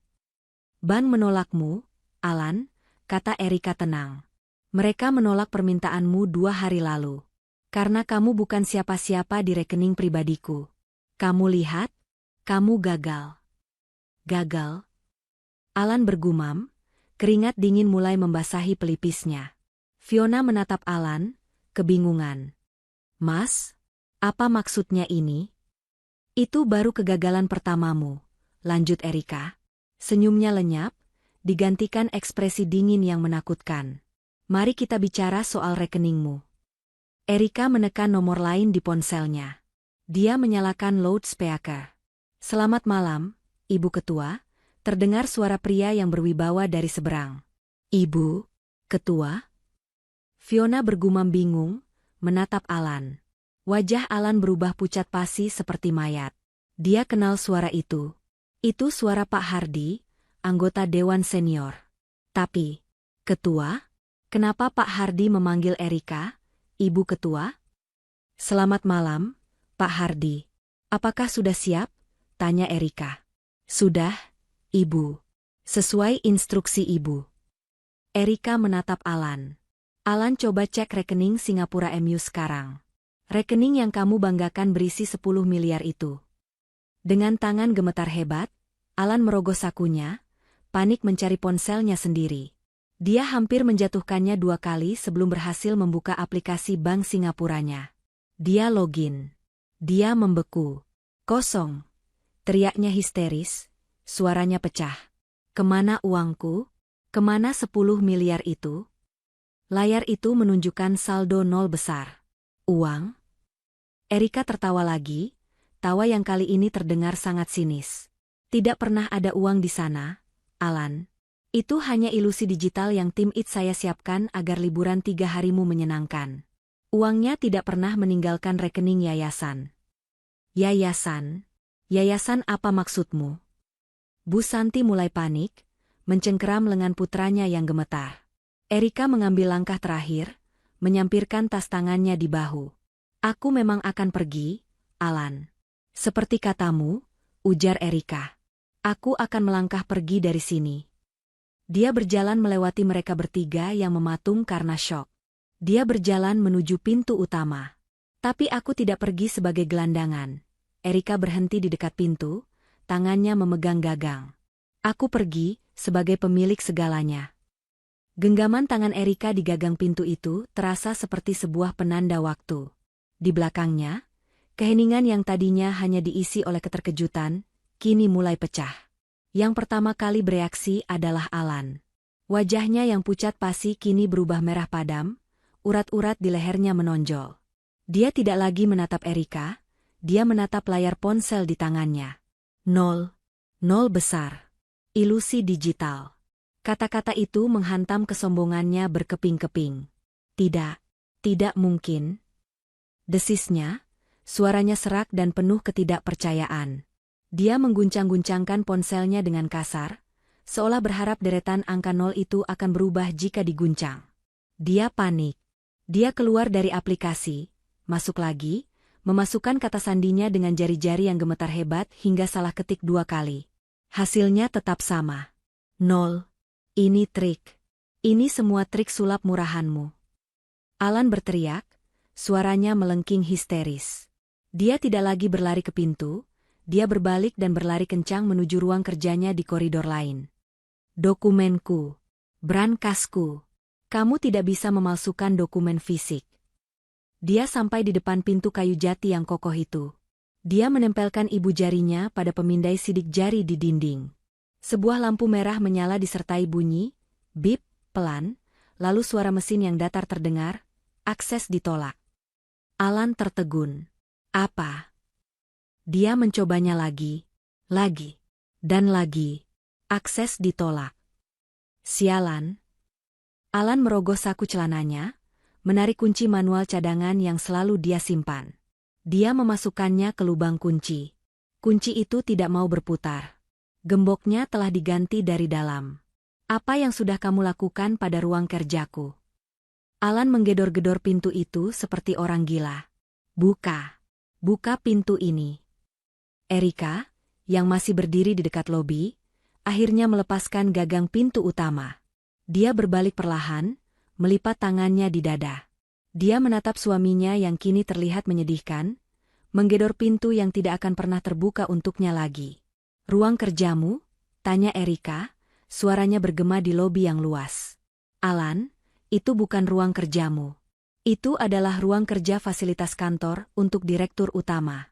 "Bank menolakmu, Alan," kata Erika tenang. "Mereka menolak permintaanmu 2 hari lalu. Karena kamu bukan siapa-siapa di rekening pribadiku. Kamu lihat, kamu gagal." "Gagal?" Alan bergumam, keringat dingin mulai membasahi pelipisnya. Fiona menatap Alan, kebingungan. "Mas, apa maksudnya ini?" "Itu baru kegagalan pertamamu," lanjut Erika. Senyumnya lenyap, digantikan ekspresi dingin yang menakutkan. "Mari kita bicara soal rekeningmu." Erika menekan nomor lain di ponselnya. Dia menyalakan loudspeaker. "Selamat malam, Ibu Ketua," terdengar suara pria yang berwibawa dari seberang. "Ibu Ketua?" Fiona bergumam bingung, menatap Alan. Wajah Alan berubah pucat pasi seperti mayat. Dia kenal suara itu. Itu suara Pak Hardy, anggota Dewan Senior. Tapi, "Ketua? Kenapa Pak Hardy memanggil Erika, Ibu Ketua?" "Selamat malam, Pak Hardy. Apakah sudah siap?" tanya Erika. "Sudah, Ibu. Sesuai instruksi Ibu." Erika menatap Alan. "Alan, coba cek rekening Singapura MU sekarang. Rekening yang kamu banggakan berisi 10 miliar itu." Dengan tangan gemetar hebat, Alan merogoh sakunya, panik mencari ponselnya sendiri. Dia hampir menjatuhkannya 2 kali sebelum berhasil membuka aplikasi bank Singapuranya. Dia login. Dia membeku. "Kosong!" teriaknya histeris, suaranya pecah. "Kemana uangku? Kemana 10 miliar itu? Layar itu menunjukkan saldo nol besar. Uang? Erika tertawa lagi, tawa yang kali ini terdengar sangat sinis. Tidak pernah ada uang di sana, Alan. Itu hanya ilusi digital yang tim IT saya siapkan agar liburan 3 harimu menyenangkan. Uangnya tidak pernah meninggalkan rekening yayasan. Yayasan? Yayasan apa maksudmu? Bu Santi mulai panik, mencengkeram lengan putranya yang gemetar. Erika mengambil langkah terakhir, menyampirkan tas tangannya di bahu. Aku memang akan pergi, Alan. Seperti katamu, ujar Erika. Aku akan melangkah pergi dari sini. Dia berjalan melewati mereka bertiga yang mematung karena syok. Dia berjalan menuju pintu utama. Tapi aku tidak pergi sebagai gelandangan. Erika berhenti di dekat pintu, tangannya memegang gagang. Aku pergi sebagai pemilik segalanya. Genggaman tangan Erika di gagang pintu itu terasa seperti sebuah penanda waktu. Di belakangnya, keheningan yang tadinya hanya diisi oleh keterkejutan, kini mulai pecah. Yang pertama kali bereaksi adalah Alan. Wajahnya yang pucat pasi kini berubah merah padam, urat-urat di lehernya menonjol. Dia tidak lagi menatap Erika, dia menatap layar ponsel di tangannya. Nol. Nol besar. Ilusi digital. Kata-kata itu menghantam kesombongannya berkeping-keping. Tidak. Tidak mungkin. Desisnya, suaranya serak dan penuh ketidakpercayaan. Dia mengguncang-guncangkan ponselnya dengan kasar, seolah berharap deretan angka nol itu akan berubah jika diguncang. Dia panik. Dia keluar dari aplikasi, masuk lagi, memasukkan kata sandinya dengan jari-jari yang gemetar hebat hingga salah ketik 2 kali. Hasilnya tetap sama. Nol. Ini trik. Ini semua trik sulap murahanmu. Alan berteriak, suaranya melengking histeris. Dia tidak lagi berlari ke pintu, dia berbalik dan berlari kencang menuju ruang kerjanya di koridor lain. Dokumenku. Brankasku. Kamu tidak bisa memalsukan dokumen fisik. Dia sampai di depan pintu kayu jati yang kokoh itu. Dia menempelkan ibu jarinya pada pemindai sidik jari di dinding. Sebuah lampu merah menyala disertai bunyi, bip, pelan, lalu suara mesin yang datar terdengar, akses ditolak. Alan tertegun. Apa? Dia mencobanya lagi, dan lagi. Akses ditolak. Sialan. Alan merogoh saku celananya, menarik kunci manual cadangan yang selalu dia simpan. Dia memasukkannya ke lubang kunci. Kunci itu tidak mau berputar. Gemboknya telah diganti dari dalam. Apa yang sudah kamu lakukan pada ruang kerjaku? Alan menggedor-gedor pintu itu seperti orang gila. Buka. Buka pintu ini. Erika, yang masih berdiri di dekat lobi, akhirnya melepaskan gagang pintu utama. Dia berbalik perlahan, melipat tangannya di dada. Dia menatap suaminya yang kini terlihat menyedihkan, menggedor pintu yang tidak akan pernah terbuka untuknya lagi. Ruang kerjamu? Tanya Erika, suaranya bergema di lobi yang luas. Alan, itu bukan ruang kerjamu. Itu adalah ruang kerja fasilitas kantor untuk direktur utama.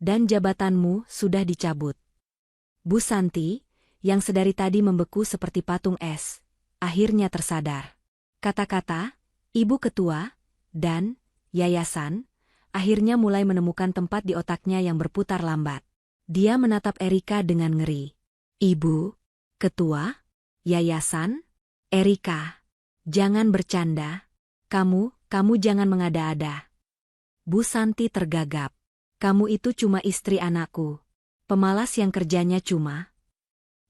Dan jabatanmu sudah dicabut. Bu Santi, yang sedari tadi membeku seperti patung es, akhirnya tersadar. Kata-kata, ibu ketua, dan yayasan, akhirnya mulai menemukan tempat di otaknya yang berputar lambat. Dia menatap Erika dengan ngeri. Ibu, ketua, yayasan? Erika, jangan bercanda. Kamu jangan mengada-ada. Bu Santi tergagap. Kamu itu cuma istri anakku. Pemalas yang kerjanya cuma.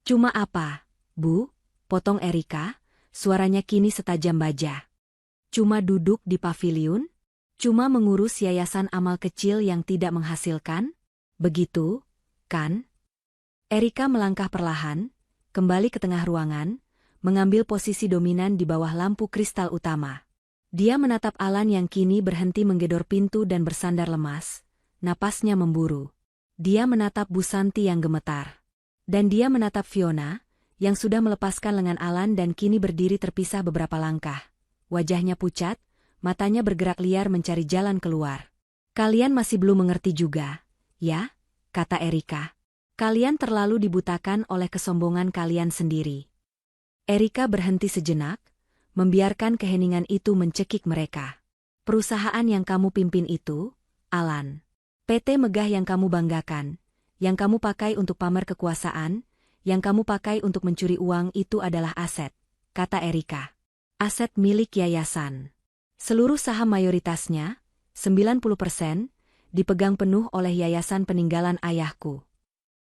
Cuma apa, Bu? Potong Erika, suaranya kini setajam baja. Cuma duduk di paviliun? Cuma mengurus yayasan amal kecil yang tidak menghasilkan? Begitu, kan? Erika melangkah perlahan, kembali ke tengah ruangan, mengambil posisi dominan di bawah lampu kristal utama. Dia menatap Alan yang kini berhenti menggedor pintu dan bersandar lemas. Napasnya memburu. Dia menatap Bu Santi yang gemetar. Dan dia menatap Fiona, yang sudah melepaskan lengan Alan dan kini berdiri terpisah beberapa langkah. Wajahnya pucat, matanya bergerak liar mencari jalan keluar. Kalian masih belum mengerti juga, ya? Kata Erika. Kalian terlalu dibutakan oleh kesombongan kalian sendiri. Erika berhenti sejenak, membiarkan keheningan itu mencekik mereka. Perusahaan yang kamu pimpin itu, Alan. PT megah yang kamu banggakan, yang kamu pakai untuk pamer kekuasaan, yang kamu pakai untuk mencuri uang itu adalah aset, kata Erika. Aset milik yayasan. Seluruh saham mayoritasnya, 90%, dipegang penuh oleh yayasan peninggalan ayahku.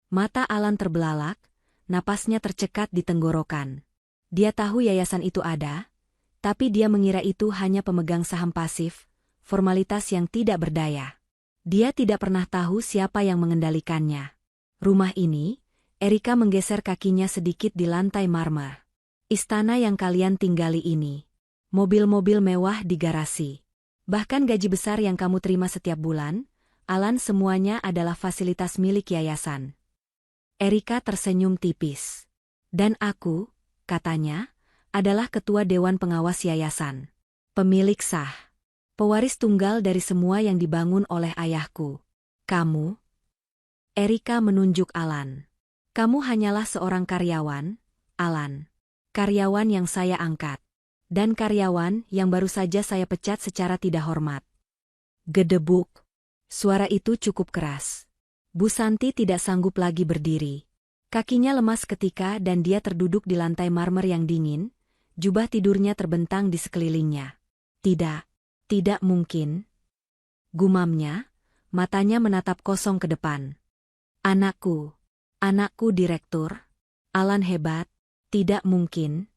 Mata Alan terbelalak, napasnya tercekat di tenggorokan. Dia tahu yayasan itu ada, tapi dia mengira itu hanya pemegang saham pasif, formalitas yang tidak berdaya. Dia tidak pernah tahu siapa yang mengendalikannya. Rumah ini, Erika menggeser kakinya sedikit di lantai marmer. Istana yang kalian tinggali ini. Mobil-mobil mewah di garasi. Bahkan gaji besar yang kamu terima setiap bulan, Alan, semuanya adalah fasilitas milik yayasan. Erika tersenyum tipis. Dan aku, katanya, adalah ketua Dewan Pengawas Yayasan. Pemilik sah. Pewaris tunggal dari semua yang dibangun oleh ayahku. Kamu? Erika menunjuk Alan. Kamu hanyalah seorang karyawan, Alan. Karyawan yang saya angkat. Dan karyawan yang baru saja saya pecat secara tidak hormat. Gedebuk. Suara itu cukup keras. Bu Santi tidak sanggup lagi berdiri. Kakinya lemas ketika dan dia terduduk di lantai marmer yang dingin, jubah tidurnya terbentang di sekelilingnya. Tidak mungkin. Gumamnya, matanya menatap kosong ke depan. Anakku direktur. Alan hebat, tidak mungkin.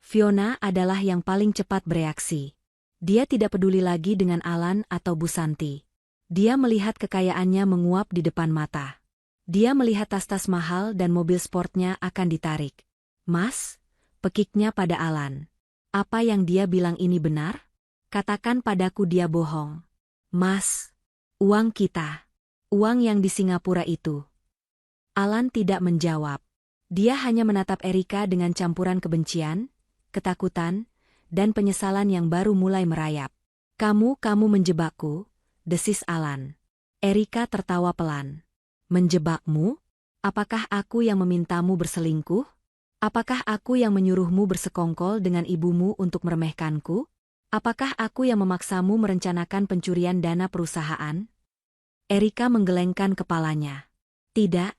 Fiona adalah yang paling cepat bereaksi. Dia tidak peduli lagi dengan Alan atau Bu Santi. Dia melihat kekayaannya menguap di depan mata. Dia melihat tas-tas mahal dan mobil sportnya akan ditarik. Mas, pekiknya pada Alan. Apa yang dia bilang ini benar? Katakan padaku dia bohong. Mas, uang kita. Uang yang di Singapura itu. Alan tidak menjawab. Dia hanya menatap Erika dengan campuran kebencian, ketakutan, dan penyesalan yang baru mulai merayap. Kamu menjebakku, desis Alan. Erika tertawa pelan. Menjebakmu? Apakah aku yang memintamu berselingkuh? Apakah aku yang menyuruhmu bersekongkol dengan ibumu untuk meremehkanku? Apakah aku yang memaksamu merencanakan pencurian dana perusahaan? Erika menggelengkan kepalanya. Tidak,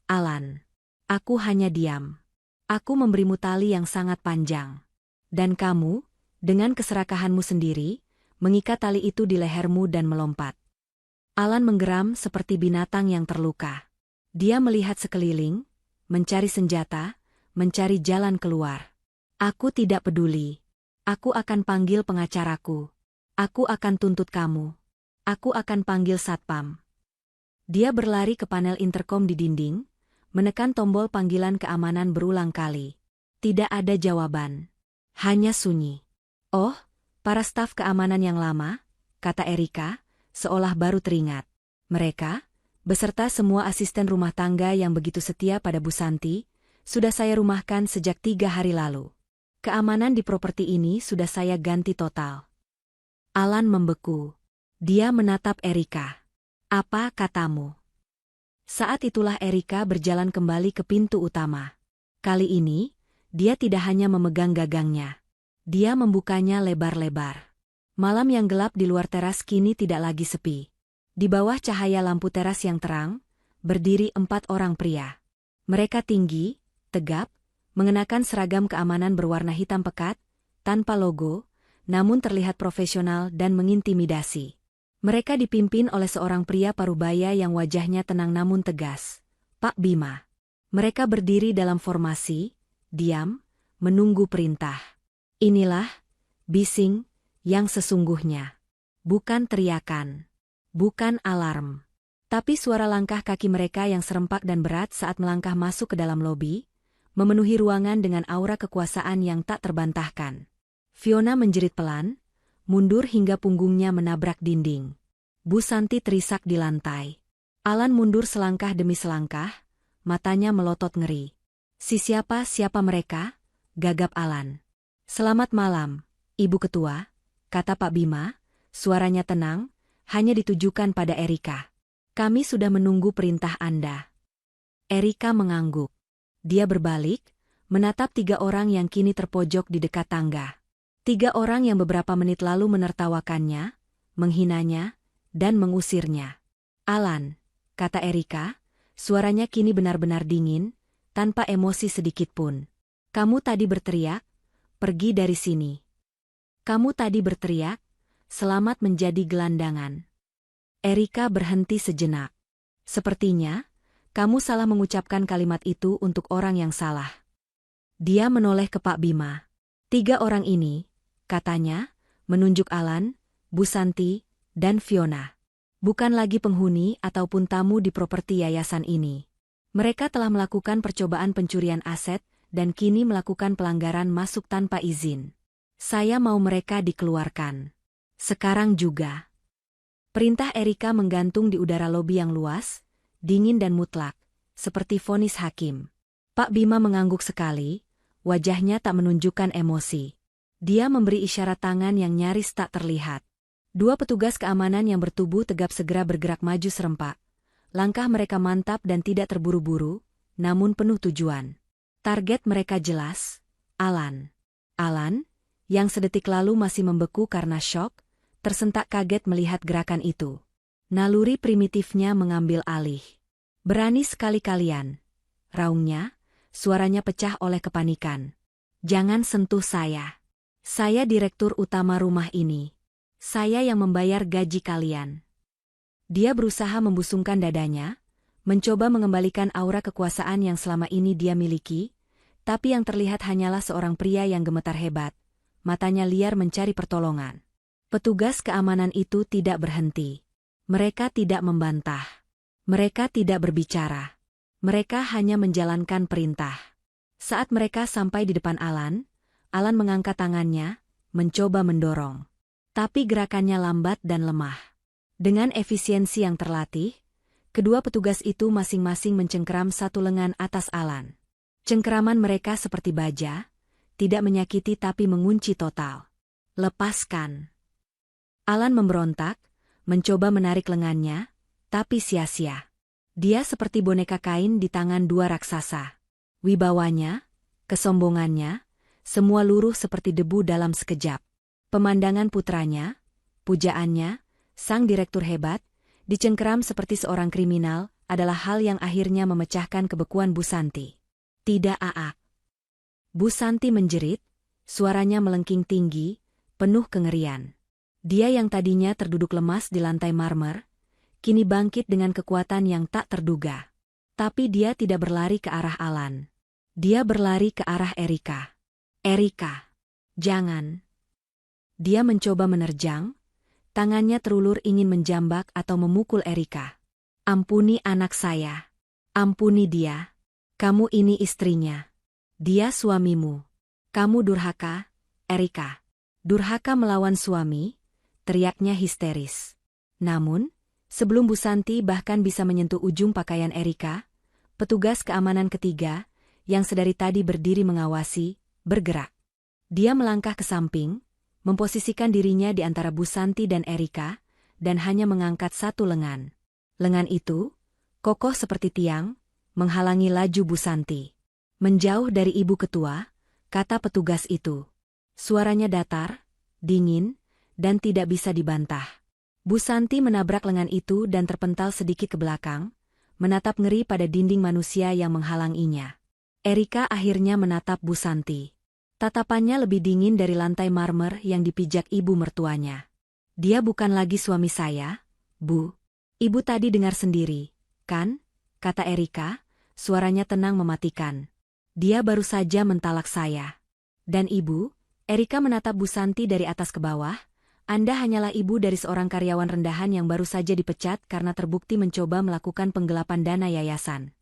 Alan. Aku hanya diam. Aku memberimu tali yang sangat panjang. Dan kamu, dengan keserakahanmu sendiri, mengikat tali itu di lehermu dan melompat. Alan menggeram seperti binatang yang terluka. Dia melihat sekeliling, mencari senjata, mencari jalan keluar. Aku tidak peduli. Aku akan panggil pengacaraku. Aku akan tuntut kamu. Aku akan panggil satpam. Dia berlari ke panel interkom di dinding, menekan tombol panggilan keamanan berulang kali. Tidak ada jawaban. Hanya sunyi. Oh, para staf keamanan yang lama, kata Erika, seolah baru teringat. Mereka, beserta semua asisten rumah tangga yang begitu setia pada Bu Santi, sudah saya rumahkan sejak 3 hari lalu. Keamanan di properti ini sudah saya ganti total. Alan membeku. Dia menatap Erika. Apa katamu? Saat itulah Erika berjalan kembali ke pintu utama. Kali ini, dia tidak hanya memegang gagangnya. Dia membukanya lebar-lebar. Malam yang gelap di luar teras kini tidak lagi sepi. Di bawah cahaya lampu teras yang terang, berdiri 4 orang pria. Mereka tinggi, tegap, mengenakan seragam keamanan berwarna hitam pekat, tanpa logo, namun terlihat profesional dan mengintimidasi. Mereka dipimpin oleh seorang pria parubaya yang wajahnya tenang namun tegas, Pak Bima. Mereka berdiri dalam formasi, diam, menunggu perintah. Inilah, bising, yang sesungguhnya. Bukan teriakan. Bukan alarm. Tapi suara langkah kaki mereka yang serempak dan berat saat melangkah masuk ke dalam lobi, memenuhi ruangan dengan aura kekuasaan yang tak terbantahkan. Fiona menjerit pelan, mundur hingga punggungnya menabrak dinding. Bu Santi terisak di lantai. Alan mundur selangkah demi selangkah, matanya melotot ngeri. Siapa mereka? Gagap Alan. Selamat malam, Ibu Ketua, kata Pak Bima, suaranya tenang, hanya ditujukan pada Erika. Kami sudah menunggu perintah Anda. Erika mengangguk. Dia berbalik, menatap 3 orang yang kini terpojok di dekat tangga. 3 orang yang beberapa menit lalu menertawakannya, menghinanya, dan mengusirnya. "Alan," kata Erika, suaranya kini benar-benar dingin, tanpa emosi sedikitpun. "Kamu tadi berteriak, 'Pergi dari sini.' Kamu tadi berteriak, 'Selamat menjadi gelandangan.'" Erika berhenti sejenak. "Sepertinya, kamu salah mengucapkan kalimat itu untuk orang yang salah." Dia menoleh ke Pak Bima. "3 orang ini," katanya, menunjuk Alan, Bu Santi, dan Fiona, "bukan lagi penghuni ataupun tamu di properti yayasan ini. Mereka telah melakukan percobaan pencurian aset dan kini melakukan pelanggaran masuk tanpa izin. Saya mau mereka dikeluarkan. Sekarang juga." Perintah Erika menggantung di udara lobi yang luas, dingin dan mutlak, seperti vonis hakim. Pak Bima mengangguk sekali, wajahnya tak menunjukkan emosi. Dia memberi isyarat tangan yang nyaris tak terlihat. 2 petugas keamanan yang bertubuh tegap segera bergerak maju serempak. Langkah mereka mantap dan tidak terburu-buru, namun penuh tujuan. Target mereka jelas, Alan. Alan, yang sedetik lalu masih membeku karena syok, tersentak kaget melihat gerakan itu. Naluri primitifnya mengambil alih. "Berani sekali kalian," raungnya, suaranya pecah oleh kepanikan. "Jangan sentuh saya. Saya direktur utama rumah ini. Saya yang membayar gaji kalian." Dia berusaha membusungkan dadanya, mencoba mengembalikan aura kekuasaan yang selama ini dia miliki, tapi yang terlihat hanyalah seorang pria yang gemetar hebat, matanya liar mencari pertolongan. Petugas keamanan itu tidak berhenti. Mereka tidak membantah. Mereka tidak berbicara. Mereka hanya menjalankan perintah. Saat mereka sampai di depan Alan, Alan mengangkat tangannya, mencoba mendorong. Tapi gerakannya lambat dan lemah. Dengan efisiensi yang terlatih, kedua petugas itu masing-masing mencengkeram satu lengan atas Alan. Cengkeraman mereka seperti baja, tidak menyakiti tapi mengunci total. "Lepaskan." Alan memberontak, mencoba menarik lengannya, tapi sia-sia. Dia seperti boneka kain di tangan 2 raksasa. Wibawanya, kesombongannya, semua luruh seperti debu dalam sekejap. Pemandangan putranya, pujaannya, sang direktur hebat, dicengkeram seperti seorang kriminal, adalah hal yang akhirnya memecahkan kebekuan Bu Santi. "Tidak, Aak." Bu Santi menjerit, suaranya melengking tinggi, penuh kengerian. Dia yang tadinya terduduk lemas di lantai marmer, kini bangkit dengan kekuatan yang tak terduga. Tapi dia tidak berlari ke arah Alan. Dia berlari ke arah Erika. "Erika, jangan." Dia mencoba menerjang, tangannya terulur ingin menjambak atau memukul Erika. "Ampuni anak saya. Ampuni dia. Kamu ini istrinya. Dia suamimu. Kamu durhaka, Erika." "Durhaka melawan suami?" teriaknya histeris. Namun, sebelum Bu Santi bahkan bisa menyentuh ujung pakaian Erika, petugas keamanan ketiga, yang sedari tadi berdiri mengawasi, bergerak. Dia melangkah ke samping, memposisikan dirinya di antara Bu Santi dan Erika, dan hanya mengangkat satu lengan. Lengan itu, kokoh seperti tiang, menghalangi laju Bu Santi. "Menjauh dari ibu ketua," kata petugas itu. Suaranya datar, dingin, dan tidak bisa dibantah. Bu Santi menabrak lengan itu dan terpental sedikit ke belakang, menatap ngeri pada dinding manusia yang menghalanginya. Erika akhirnya menatap Bu Santi. Tatapannya lebih dingin dari lantai marmer yang dipijak ibu mertuanya. "Dia bukan lagi suami saya, Bu. Ibu tadi dengar sendiri, kan?" kata Erika, suaranya tenang mematikan. "Dia baru saja mentalak saya." "Dan ibu?" Erika menatap Bu Santi dari atas ke bawah. "Anda hanyalah ibu dari seorang karyawan rendahan yang baru saja dipecat karena terbukti mencoba melakukan penggelapan dana yayasan."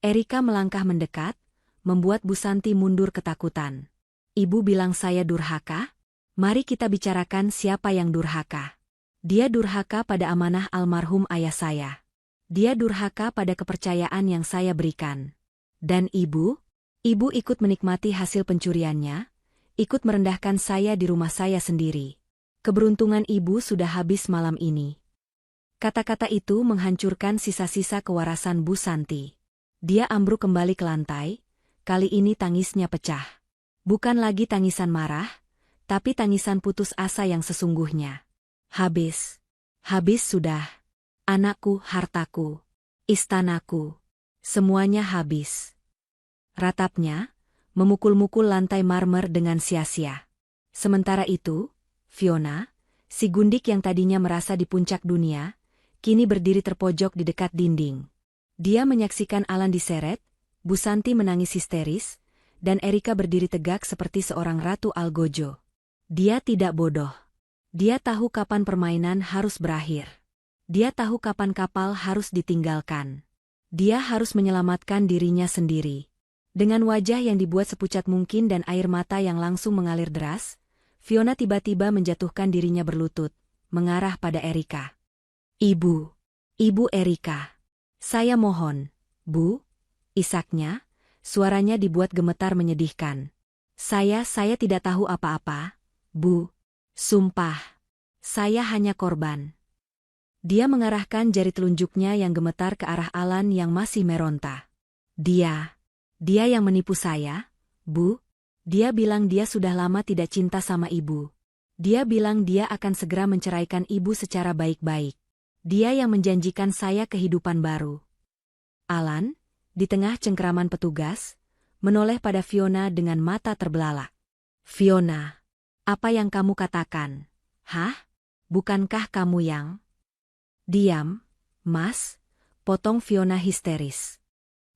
Erika melangkah mendekat, membuat Bu Santi mundur ketakutan. "Ibu bilang saya durhaka? Mari kita bicarakan siapa yang durhaka." "Dia durhaka pada amanah almarhum ayah saya. Dia durhaka pada kepercayaan yang saya berikan." "Dan ibu?" "Ibu ikut menikmati hasil pencuriannya, ikut merendahkan saya di rumah saya sendiri. Keberuntungan ibu sudah habis malam ini." Kata-kata itu menghancurkan sisa-sisa kewarasan Bu Santi. Dia ambruk kembali ke lantai, Kali ini tangisnya pecah. Bukan lagi tangisan marah, tapi tangisan putus asa yang sesungguhnya. Habis. Habis sudah. Anakku, hartaku. Istanaku. Semuanya habis. Ratapnya, memukul-mukul lantai marmer dengan sia-sia. Sementara itu, Fiona, si gundik yang tadinya merasa di puncak dunia, kini berdiri terpojok di dekat dinding. Dia menyaksikan Alan diseret, Bu Santi menangis histeris, dan Erika berdiri tegak seperti seorang ratu Algojo. Dia tidak bodoh. Dia tahu kapan permainan harus berakhir. Dia tahu kapan kapal harus ditinggalkan. Dia harus menyelamatkan dirinya sendiri. Dengan wajah yang dibuat sepucat mungkin dan air mata yang langsung mengalir deras, Fiona tiba-tiba menjatuhkan dirinya berlutut, mengarah pada Erika. Ibu. Ibu Erika. Saya mohon, Bu. Isaknya, suaranya dibuat gemetar menyedihkan. Saya tidak tahu apa-apa, Bu. Sumpah. Saya hanya korban. Dia mengarahkan jari telunjuknya yang gemetar ke arah Alan yang masih meronta. Dia yang menipu saya, Bu. Dia bilang dia sudah lama tidak cinta sama ibu. Dia bilang dia akan segera menceraikan ibu secara baik-baik. Dia yang menjanjikan saya kehidupan baru. Alan, di tengah cengkeraman petugas, menoleh pada Fiona dengan mata terbelalak. Fiona, apa yang kamu katakan? Hah? Bukankah kamu yang... Diam, Mas, potong Fiona histeris.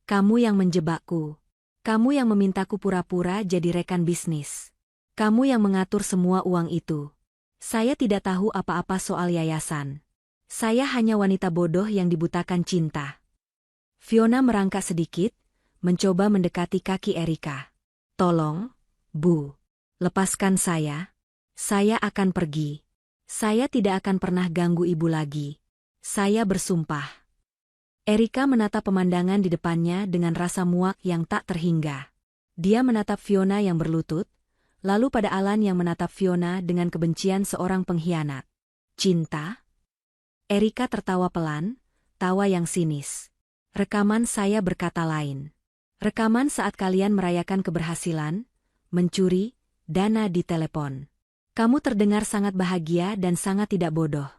Kamu yang menjebakku. Kamu yang memintaku pura-pura jadi rekan bisnis. Kamu yang mengatur semua uang itu. Saya tidak tahu apa-apa soal yayasan. Saya hanya wanita bodoh yang dibutakan cinta. Fiona merangkak sedikit, mencoba mendekati kaki Erika. Tolong, Bu. Lepaskan saya. Saya akan pergi. Saya tidak akan pernah ganggu ibu lagi. Saya bersumpah. Erika menatap pemandangan di depannya dengan rasa muak yang tak terhingga. Dia menatap Fiona yang berlutut, lalu pada Alan yang menatap Fiona dengan kebencian seorang pengkhianat. Cinta? Erika tertawa pelan, tawa yang sinis. Rekaman saya berkata lain. Rekaman saat kalian merayakan keberhasilan, mencuri, dana di telepon. Kamu terdengar sangat bahagia dan sangat tidak bodoh.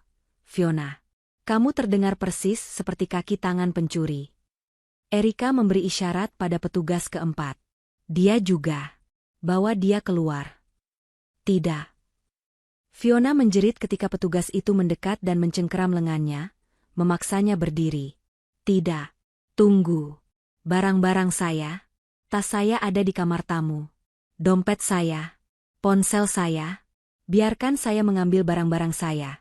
Fiona. Kamu terdengar persis seperti kaki tangan pencuri. Erika memberi isyarat pada petugas keempat. Dia juga. Bawa dia keluar. Tidak. Fiona menjerit ketika petugas itu mendekat dan mencengkeram lengannya, memaksanya berdiri. Tidak. Tunggu. Barang-barang saya. Tas saya ada di kamar tamu. Dompet saya. Ponsel saya. Biarkan saya mengambil barang-barang saya.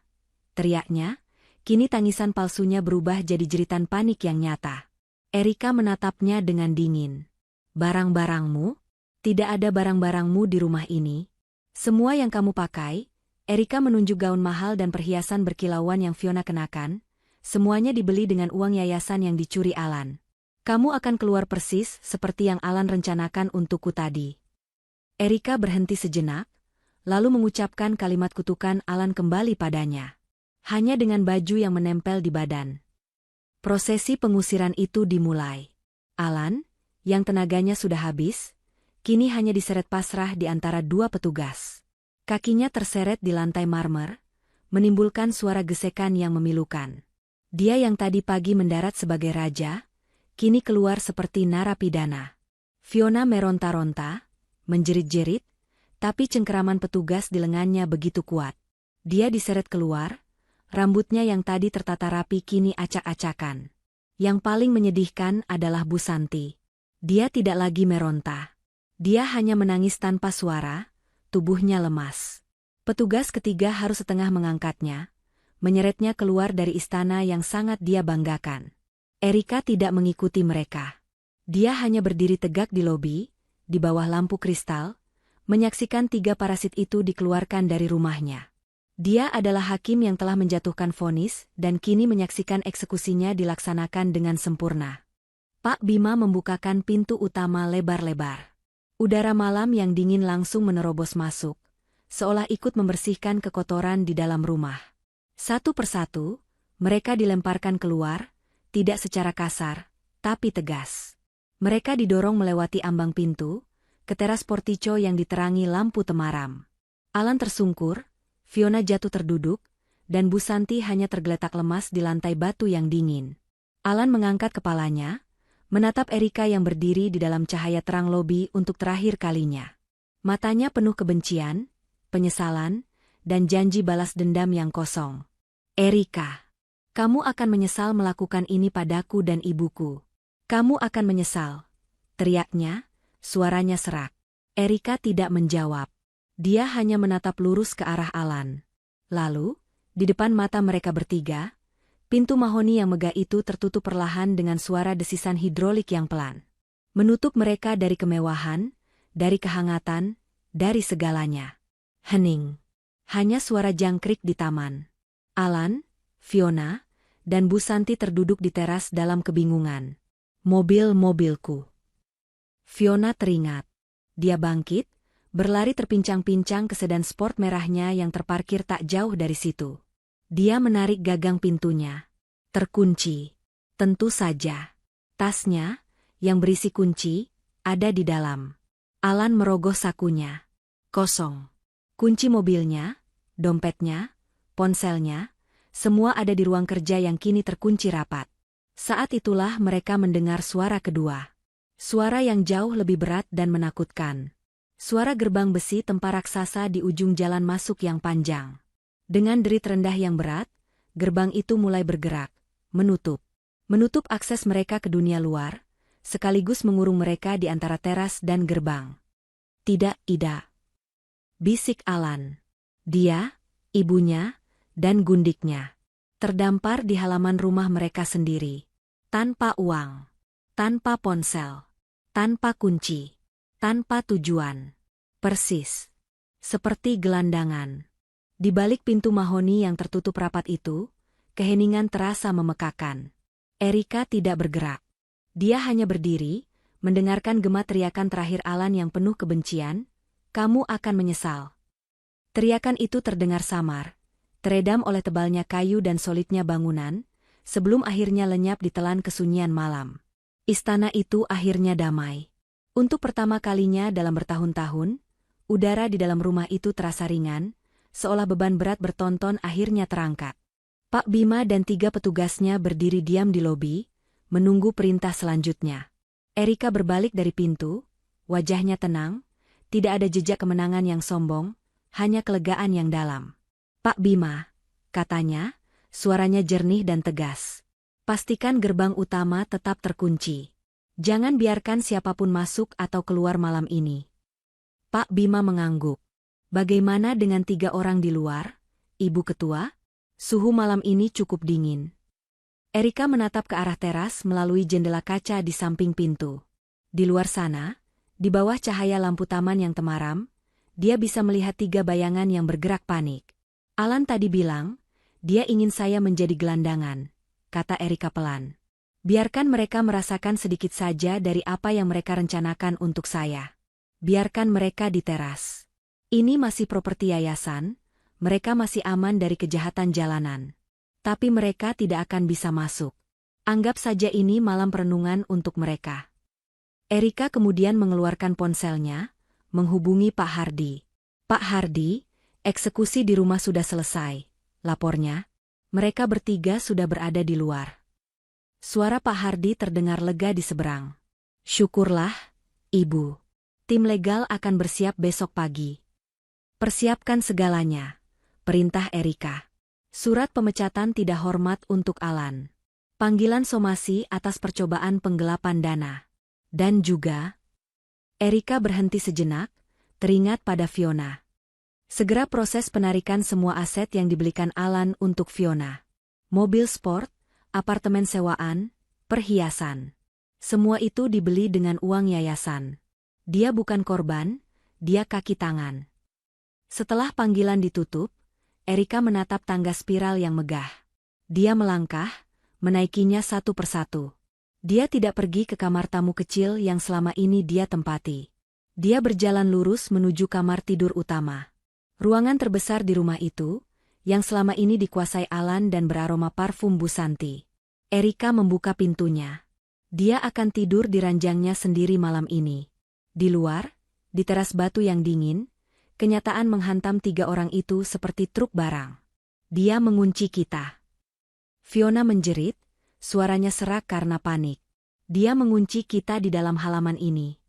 Teriaknya, kini tangisan palsunya berubah jadi jeritan panik yang nyata. Erika menatapnya dengan dingin. Barang-barangmu? Tidak ada barang-barangmu di rumah ini. Semua yang kamu pakai, Erika menunjuk gaun mahal dan perhiasan berkilauan yang Fiona kenakan, semuanya dibeli dengan uang yayasan yang dicuri Alan. Kamu akan keluar persis seperti yang Alan rencanakan untukku tadi. Erika berhenti sejenak, lalu mengucapkan kalimat kutukan Alan kembali padanya. Hanya dengan baju yang menempel di badan. Prosesi pengusiran itu dimulai. Alan, yang tenaganya sudah habis, kini hanya diseret pasrah di antara dua petugas. Kakinya terseret di lantai marmer, menimbulkan suara gesekan yang memilukan. Dia yang tadi pagi mendarat sebagai raja, kini keluar seperti narapidana. Fiona meronta-ronta, menjerit-jerit, tapi cengkeraman petugas di lengannya begitu kuat. Dia diseret keluar, rambutnya yang tadi tertata rapi kini acak-acakan. Yang paling menyedihkan adalah Bu Santi. Dia tidak lagi meronta. Dia hanya menangis tanpa suara, tubuhnya lemas. Petugas ketiga harus setengah mengangkatnya, menyeretnya keluar dari istana yang sangat dia banggakan. Erika tidak mengikuti mereka. Dia hanya berdiri tegak di lobi, di bawah lampu kristal, menyaksikan tiga parasit itu dikeluarkan dari rumahnya. Dia adalah hakim yang telah menjatuhkan vonis dan kini menyaksikan eksekusinya dilaksanakan dengan sempurna. Pak Bima membukakan pintu utama lebar-lebar. Udara malam yang dingin langsung menerobos masuk, seolah ikut membersihkan kekotoran di dalam rumah. Satu persatu, mereka dilemparkan keluar, tidak secara kasar, tapi tegas. Mereka didorong melewati ambang pintu, ke teras portico yang diterangi lampu temaram. Alan tersungkur, Fiona jatuh terduduk, dan Bu Santi hanya tergeletak lemas di lantai batu yang dingin. Alan mengangkat kepalanya, menatap Erika yang berdiri di dalam cahaya terang lobi untuk terakhir kalinya. Matanya penuh kebencian, penyesalan, dan janji balas dendam yang kosong. Erika, kamu akan menyesal melakukan ini padaku dan ibuku. Kamu akan menyesal, teriaknya, suaranya serak. Erika tidak menjawab. Dia hanya menatap lurus ke arah Alan. Lalu, di depan mata mereka bertiga, pintu mahoni yang megah itu tertutup perlahan dengan suara desisan hidrolik yang pelan. Menutup mereka dari kemewahan, dari kehangatan, dari segalanya. Hening. Hanya suara jangkrik di taman. Alan, Fiona, dan Bu Santi terduduk di teras dalam kebingungan. Mobil-mobilku. Fiona teringat. Dia bangkit, berlari terpincang-pincang ke sedan sport merahnya yang terparkir tak jauh dari situ. Dia menarik gagang pintunya. Terkunci. Tentu saja. Tasnya, yang berisi kunci, ada di dalam. Alan merogoh sakunya. Kosong. Kunci mobilnya, dompetnya, ponselnya, semua ada di ruang kerja yang kini terkunci rapat. Saat itulah mereka mendengar suara kedua. Suara yang jauh lebih berat dan menakutkan. Suara gerbang besi tempa raksasa di ujung jalan masuk yang panjang. Dengan derit rendah yang berat, gerbang itu mulai bergerak, menutup. Menutup akses mereka ke dunia luar, sekaligus mengurung mereka di antara teras dan gerbang. Tidak, Ida. Bisik Alan. Dia, ibunya, dan gundiknya terdampar di halaman rumah mereka sendiri. Tanpa uang, tanpa ponsel, tanpa kunci, tanpa tujuan. Persis seperti gelandangan. Di balik pintu mahoni yang tertutup rapat itu, keheningan terasa memekakan. Erika tidak bergerak. Dia hanya berdiri, mendengarkan gema teriakan terakhir Alan yang penuh kebencian, "Kamu akan menyesal." Teriakan itu terdengar samar, teredam oleh tebalnya kayu dan solidnya bangunan, sebelum akhirnya lenyap di telan kesunyian malam. Istana itu akhirnya damai. Untuk pertama kalinya dalam bertahun-tahun, udara di dalam rumah itu terasa ringan, seolah beban berat bertonton akhirnya terangkat. Pak Bima dan 3 petugasnya berdiri diam di lobi, menunggu perintah selanjutnya. Erika berbalik dari pintu, wajahnya tenang, tidak ada jejak kemenangan yang sombong, hanya kelegaan yang dalam. "Pak Bima," katanya, suaranya jernih dan tegas. "Pastikan gerbang utama tetap terkunci. Jangan biarkan siapapun masuk atau keluar malam ini." Pak Bima mengangguk. "Bagaimana dengan 3 orang di luar, Ibu Ketua? Suhu malam ini cukup dingin." Erika menatap ke arah teras melalui jendela kaca di samping pintu. Di luar sana, di bawah cahaya lampu taman yang temaram, dia bisa melihat 3 bayangan yang bergerak panik. "Alan tadi bilang, dia ingin saya menjadi gelandangan," kata Erika pelan. "Biarkan mereka merasakan sedikit saja dari apa yang mereka rencanakan untuk saya. Biarkan mereka di teras. Ini masih properti yayasan, mereka masih aman dari kejahatan jalanan. Tapi mereka tidak akan bisa masuk. Anggap saja ini malam perenungan untuk mereka." Erika kemudian mengeluarkan ponselnya, menghubungi Pak Hardi. "Pak Hardi, eksekusi di rumah sudah selesai," lapornya. "Mereka bertiga sudah berada di luar." Suara Pak Hardi terdengar lega di seberang. "Syukurlah, Ibu. Tim legal akan bersiap besok pagi." "Persiapkan segalanya," perintah Erika. "Surat pemecatan tidak hormat untuk Alan. Panggilan somasi atas percobaan penggelapan dana. Dan juga..." Erika berhenti sejenak, teringat pada Fiona. "Segera proses penarikan semua aset yang dibelikan Alan untuk Fiona. Mobil sport, apartemen sewaan, perhiasan. Semua itu dibeli dengan uang yayasan. Dia bukan korban, dia kaki tangan." Setelah panggilan ditutup, Erika menatap tangga spiral yang megah. Dia melangkah, menaikinya satu persatu. Dia tidak pergi ke kamar tamu kecil yang selama ini dia tempati. Dia berjalan lurus menuju kamar tidur utama. Ruangan terbesar di rumah itu, yang selama ini dikuasai Alan dan beraroma parfum Bu Santi. Erika membuka pintunya. Dia akan tidur di ranjangnya sendiri malam ini. Di luar, di teras batu yang dingin, kenyataan menghantam 3 orang itu seperti truk barang. Dia mengunci kita. Fiona menjerit, suaranya serak karena panik. Dia mengunci kita di dalam halaman ini.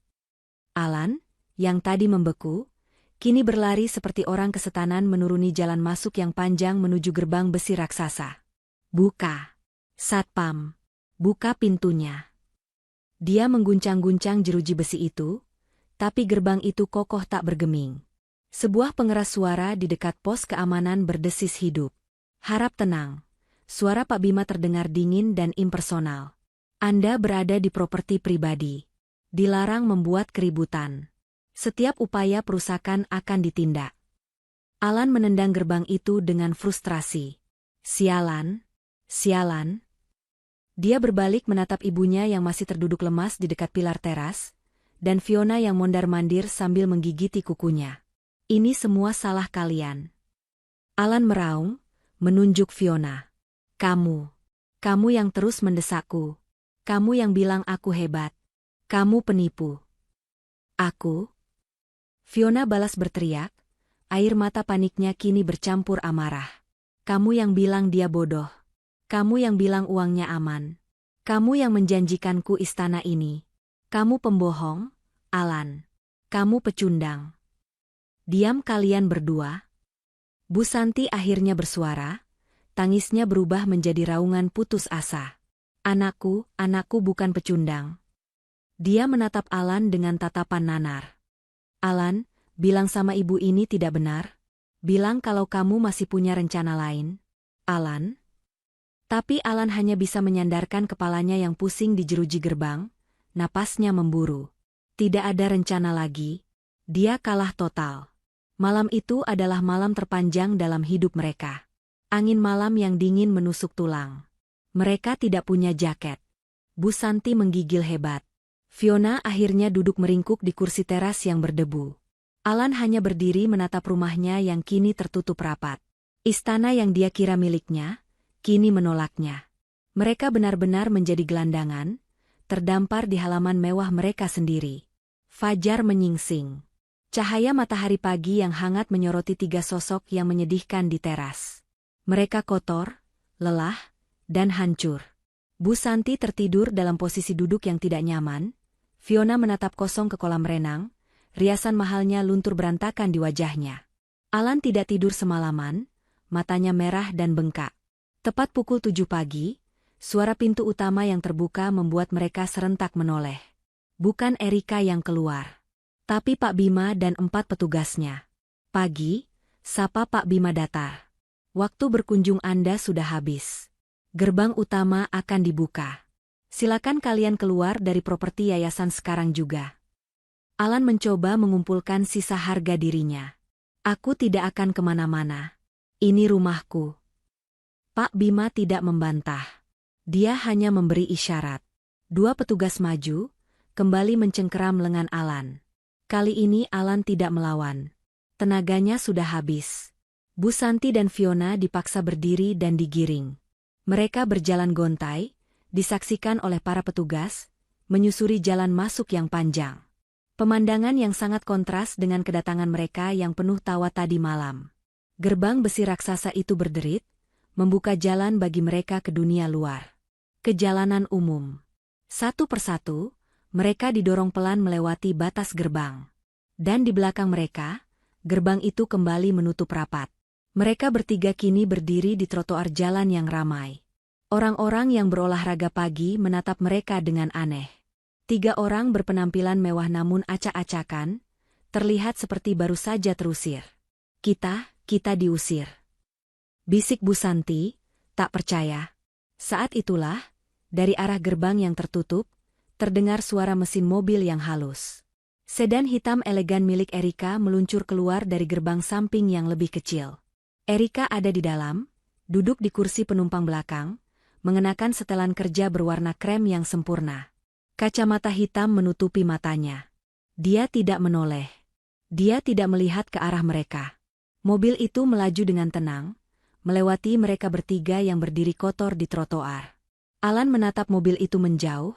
Alan, yang tadi membeku, kini berlari seperti orang kesetanan menuruni jalan masuk yang panjang menuju gerbang besi raksasa. Buka. Satpam. Buka pintunya. Dia mengguncang-guncang jeruji besi itu, tapi gerbang itu kokoh tak bergeming. Sebuah pengeras suara di dekat pos keamanan berdesis hidup. Harap tenang. Suara Pak Bima terdengar dingin dan impersonal. Anda berada di properti pribadi. Dilarang membuat keributan. Setiap upaya perusakan akan ditindak. Alan menendang gerbang itu dengan frustrasi. Sialan. Sialan. Dia berbalik menatap ibunya yang masih terduduk lemas di dekat pilar teras, dan Fiona yang mondar-mandir sambil menggigiti kukunya. Ini semua salah kalian. Alan meraung, menunjuk Fiona. Kamu yang terus mendesakku. Kamu yang bilang aku hebat. Kamu penipu. Aku? Fiona balas berteriak, air mata paniknya kini bercampur amarah. Kamu yang bilang dia bodoh. Kamu yang bilang uangnya aman. Kamu yang menjanjikanku istana ini. Kamu pembohong, Alan. Kamu pecundang. Diam kalian berdua. Bu Santi akhirnya bersuara, tangisnya berubah menjadi raungan putus asa. Anakku bukan pecundang. Dia menatap Alan dengan tatapan nanar. Alan, bilang sama ibu ini tidak benar. Bilang kalau kamu masih punya rencana lain. Alan? Tapi Alan hanya bisa menyandarkan kepalanya yang pusing di jeruji gerbang, napasnya memburu. Tidak ada rencana lagi. Dia kalah total. Malam itu adalah malam terpanjang dalam hidup mereka. Angin malam yang dingin menusuk tulang. Mereka tidak punya jaket. Bu Santi menggigil hebat. Fiona akhirnya duduk meringkuk di kursi teras yang berdebu. Alan hanya berdiri menatap rumahnya yang kini tertutup rapat. Istana yang dia kira miliknya, kini menolaknya. Mereka benar-benar menjadi gelandangan, terdampar di halaman mewah mereka sendiri. Fajar menyingsing. Cahaya matahari pagi yang hangat menyoroti 3 sosok yang menyedihkan di teras. Mereka kotor, lelah, dan hancur. Bu Santi tertidur dalam posisi duduk yang tidak nyaman. Fiona menatap kosong ke kolam renang, riasan mahalnya luntur berantakan di wajahnya. Alan tidak tidur semalaman, matanya merah dan bengkak. Tepat pukul 7 pagi, suara pintu utama yang terbuka membuat mereka serentak menoleh. Bukan Erika yang keluar, tapi Pak Bima dan 4 petugasnya. Pagi, sapa Pak Bima datar. Waktu berkunjung Anda sudah habis. Gerbang utama akan dibuka. Silakan kalian keluar dari properti yayasan sekarang juga. Alan mencoba mengumpulkan sisa harga dirinya. Aku tidak akan kemana-mana. Ini rumahku. Pak Bima tidak membantah. Dia hanya memberi isyarat. 2 petugas maju, kembali mencengkeram lengan Alan. Kali ini Alan tidak melawan. Tenaganya sudah habis. Bu Santi dan Fiona dipaksa berdiri dan digiring. Mereka berjalan gontai, disaksikan oleh para petugas, menyusuri jalan masuk yang panjang. Pemandangan yang sangat kontras dengan kedatangan mereka yang penuh tawa tadi malam. Gerbang besi raksasa itu berderit, membuka jalan bagi mereka ke dunia luar. Ke jalanan umum. Satu persatu, mereka didorong pelan melewati batas gerbang. Dan di belakang mereka, gerbang itu kembali menutup rapat. Mereka bertiga kini berdiri di trotoar jalan yang ramai. Orang-orang yang berolahraga pagi menatap mereka dengan aneh. 3 orang berpenampilan mewah namun acak-acakan, terlihat seperti baru saja terusir. Kita diusir. Bisik Bu Santi, tak percaya. Saat itulah, dari arah gerbang yang tertutup, terdengar suara mesin mobil yang halus. Sedan hitam elegan milik Erika meluncur keluar dari gerbang samping yang lebih kecil. Erika ada di dalam, duduk di kursi penumpang belakang, mengenakan setelan kerja berwarna krem yang sempurna. Kacamata hitam menutupi matanya. Dia tidak menoleh. Dia tidak melihat ke arah mereka. Mobil itu melaju dengan tenang, melewati mereka bertiga yang berdiri kotor di trotoar. Alan menatap mobil itu menjauh,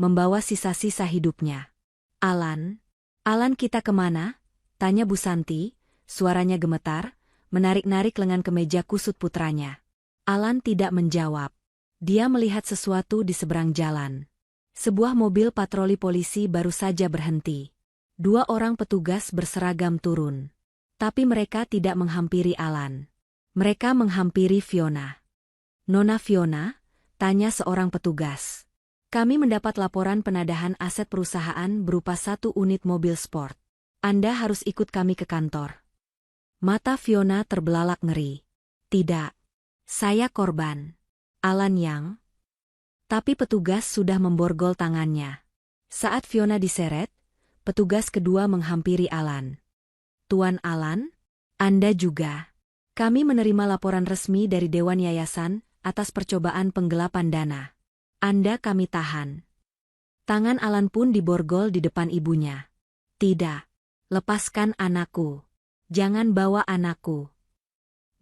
membawa sisa-sisa hidupnya. Alan? Alan, kita kemana? Tanya Bu Santi, suaranya gemetar, menarik-narik lengan kemeja kusut putranya. Alan tidak menjawab. Dia melihat sesuatu di seberang jalan. Sebuah mobil patroli polisi baru saja berhenti. 2 orang petugas berseragam turun. Tapi mereka tidak menghampiri Alan. Mereka menghampiri Fiona. "Nona Fiona?" tanya seorang petugas. "Kami mendapat laporan penadahan aset perusahaan berupa 1 unit mobil sport. Anda harus ikut kami ke kantor." Mata Fiona terbelalak ngeri. "Tidak. Saya korban. Alan yang..." Tapi petugas sudah memborgol tangannya. Saat Fiona diseret, petugas kedua menghampiri Alan. "Tuan Alan? Anda juga. Kami menerima laporan resmi dari Dewan Yayasan atas percobaan penggelapan dana. Anda kami tahan." Tangan Alan pun diborgol di depan ibunya. "Tidak. Lepaskan anakku. Jangan bawa anakku."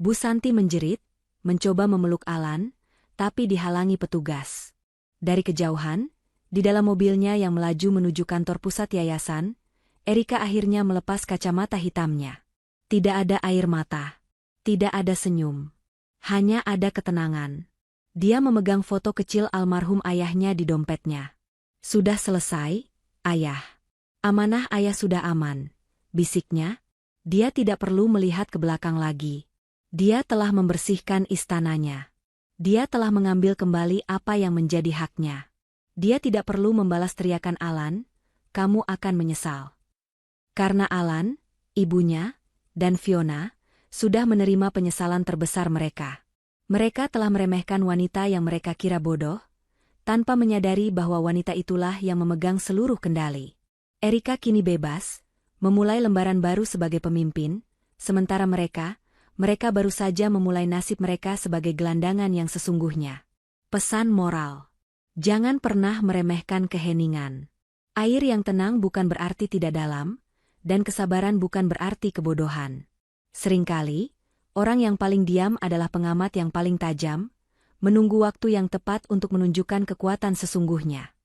Bu Santi menjerit, mencoba memeluk Alan, tapi dihalangi petugas. Dari kejauhan, di dalam mobilnya yang melaju menuju kantor pusat yayasan, Erika akhirnya melepas kacamata hitamnya. Tidak ada air mata. Tidak ada senyum. Hanya ada ketenangan. Dia memegang foto kecil almarhum ayahnya di dompetnya. "Sudah selesai, Ayah. Amanah Ayah sudah aman," bisiknya. Dia tidak perlu melihat ke belakang lagi. Dia telah membersihkan istananya. Dia telah mengambil kembali apa yang menjadi haknya. Dia tidak perlu membalas teriakan Alan, "Kamu akan menyesal." Karena Alan, ibunya, dan Fiona sudah menerima penyesalan terbesar mereka. Mereka telah meremehkan wanita yang mereka kira bodoh, tanpa menyadari bahwa wanita itulah yang memegang seluruh kendali. Erika kini bebas, memulai lembaran baru sebagai pemimpin, sementara mereka baru saja memulai nasib mereka sebagai gelandangan yang sesungguhnya. Pesan moral: jangan pernah meremehkan keheningan. Air yang tenang bukan berarti tidak dalam, dan kesabaran bukan berarti kebodohan. Seringkali, orang yang paling diam adalah pengamat yang paling tajam, menunggu waktu yang tepat untuk menunjukkan kekuatan sesungguhnya.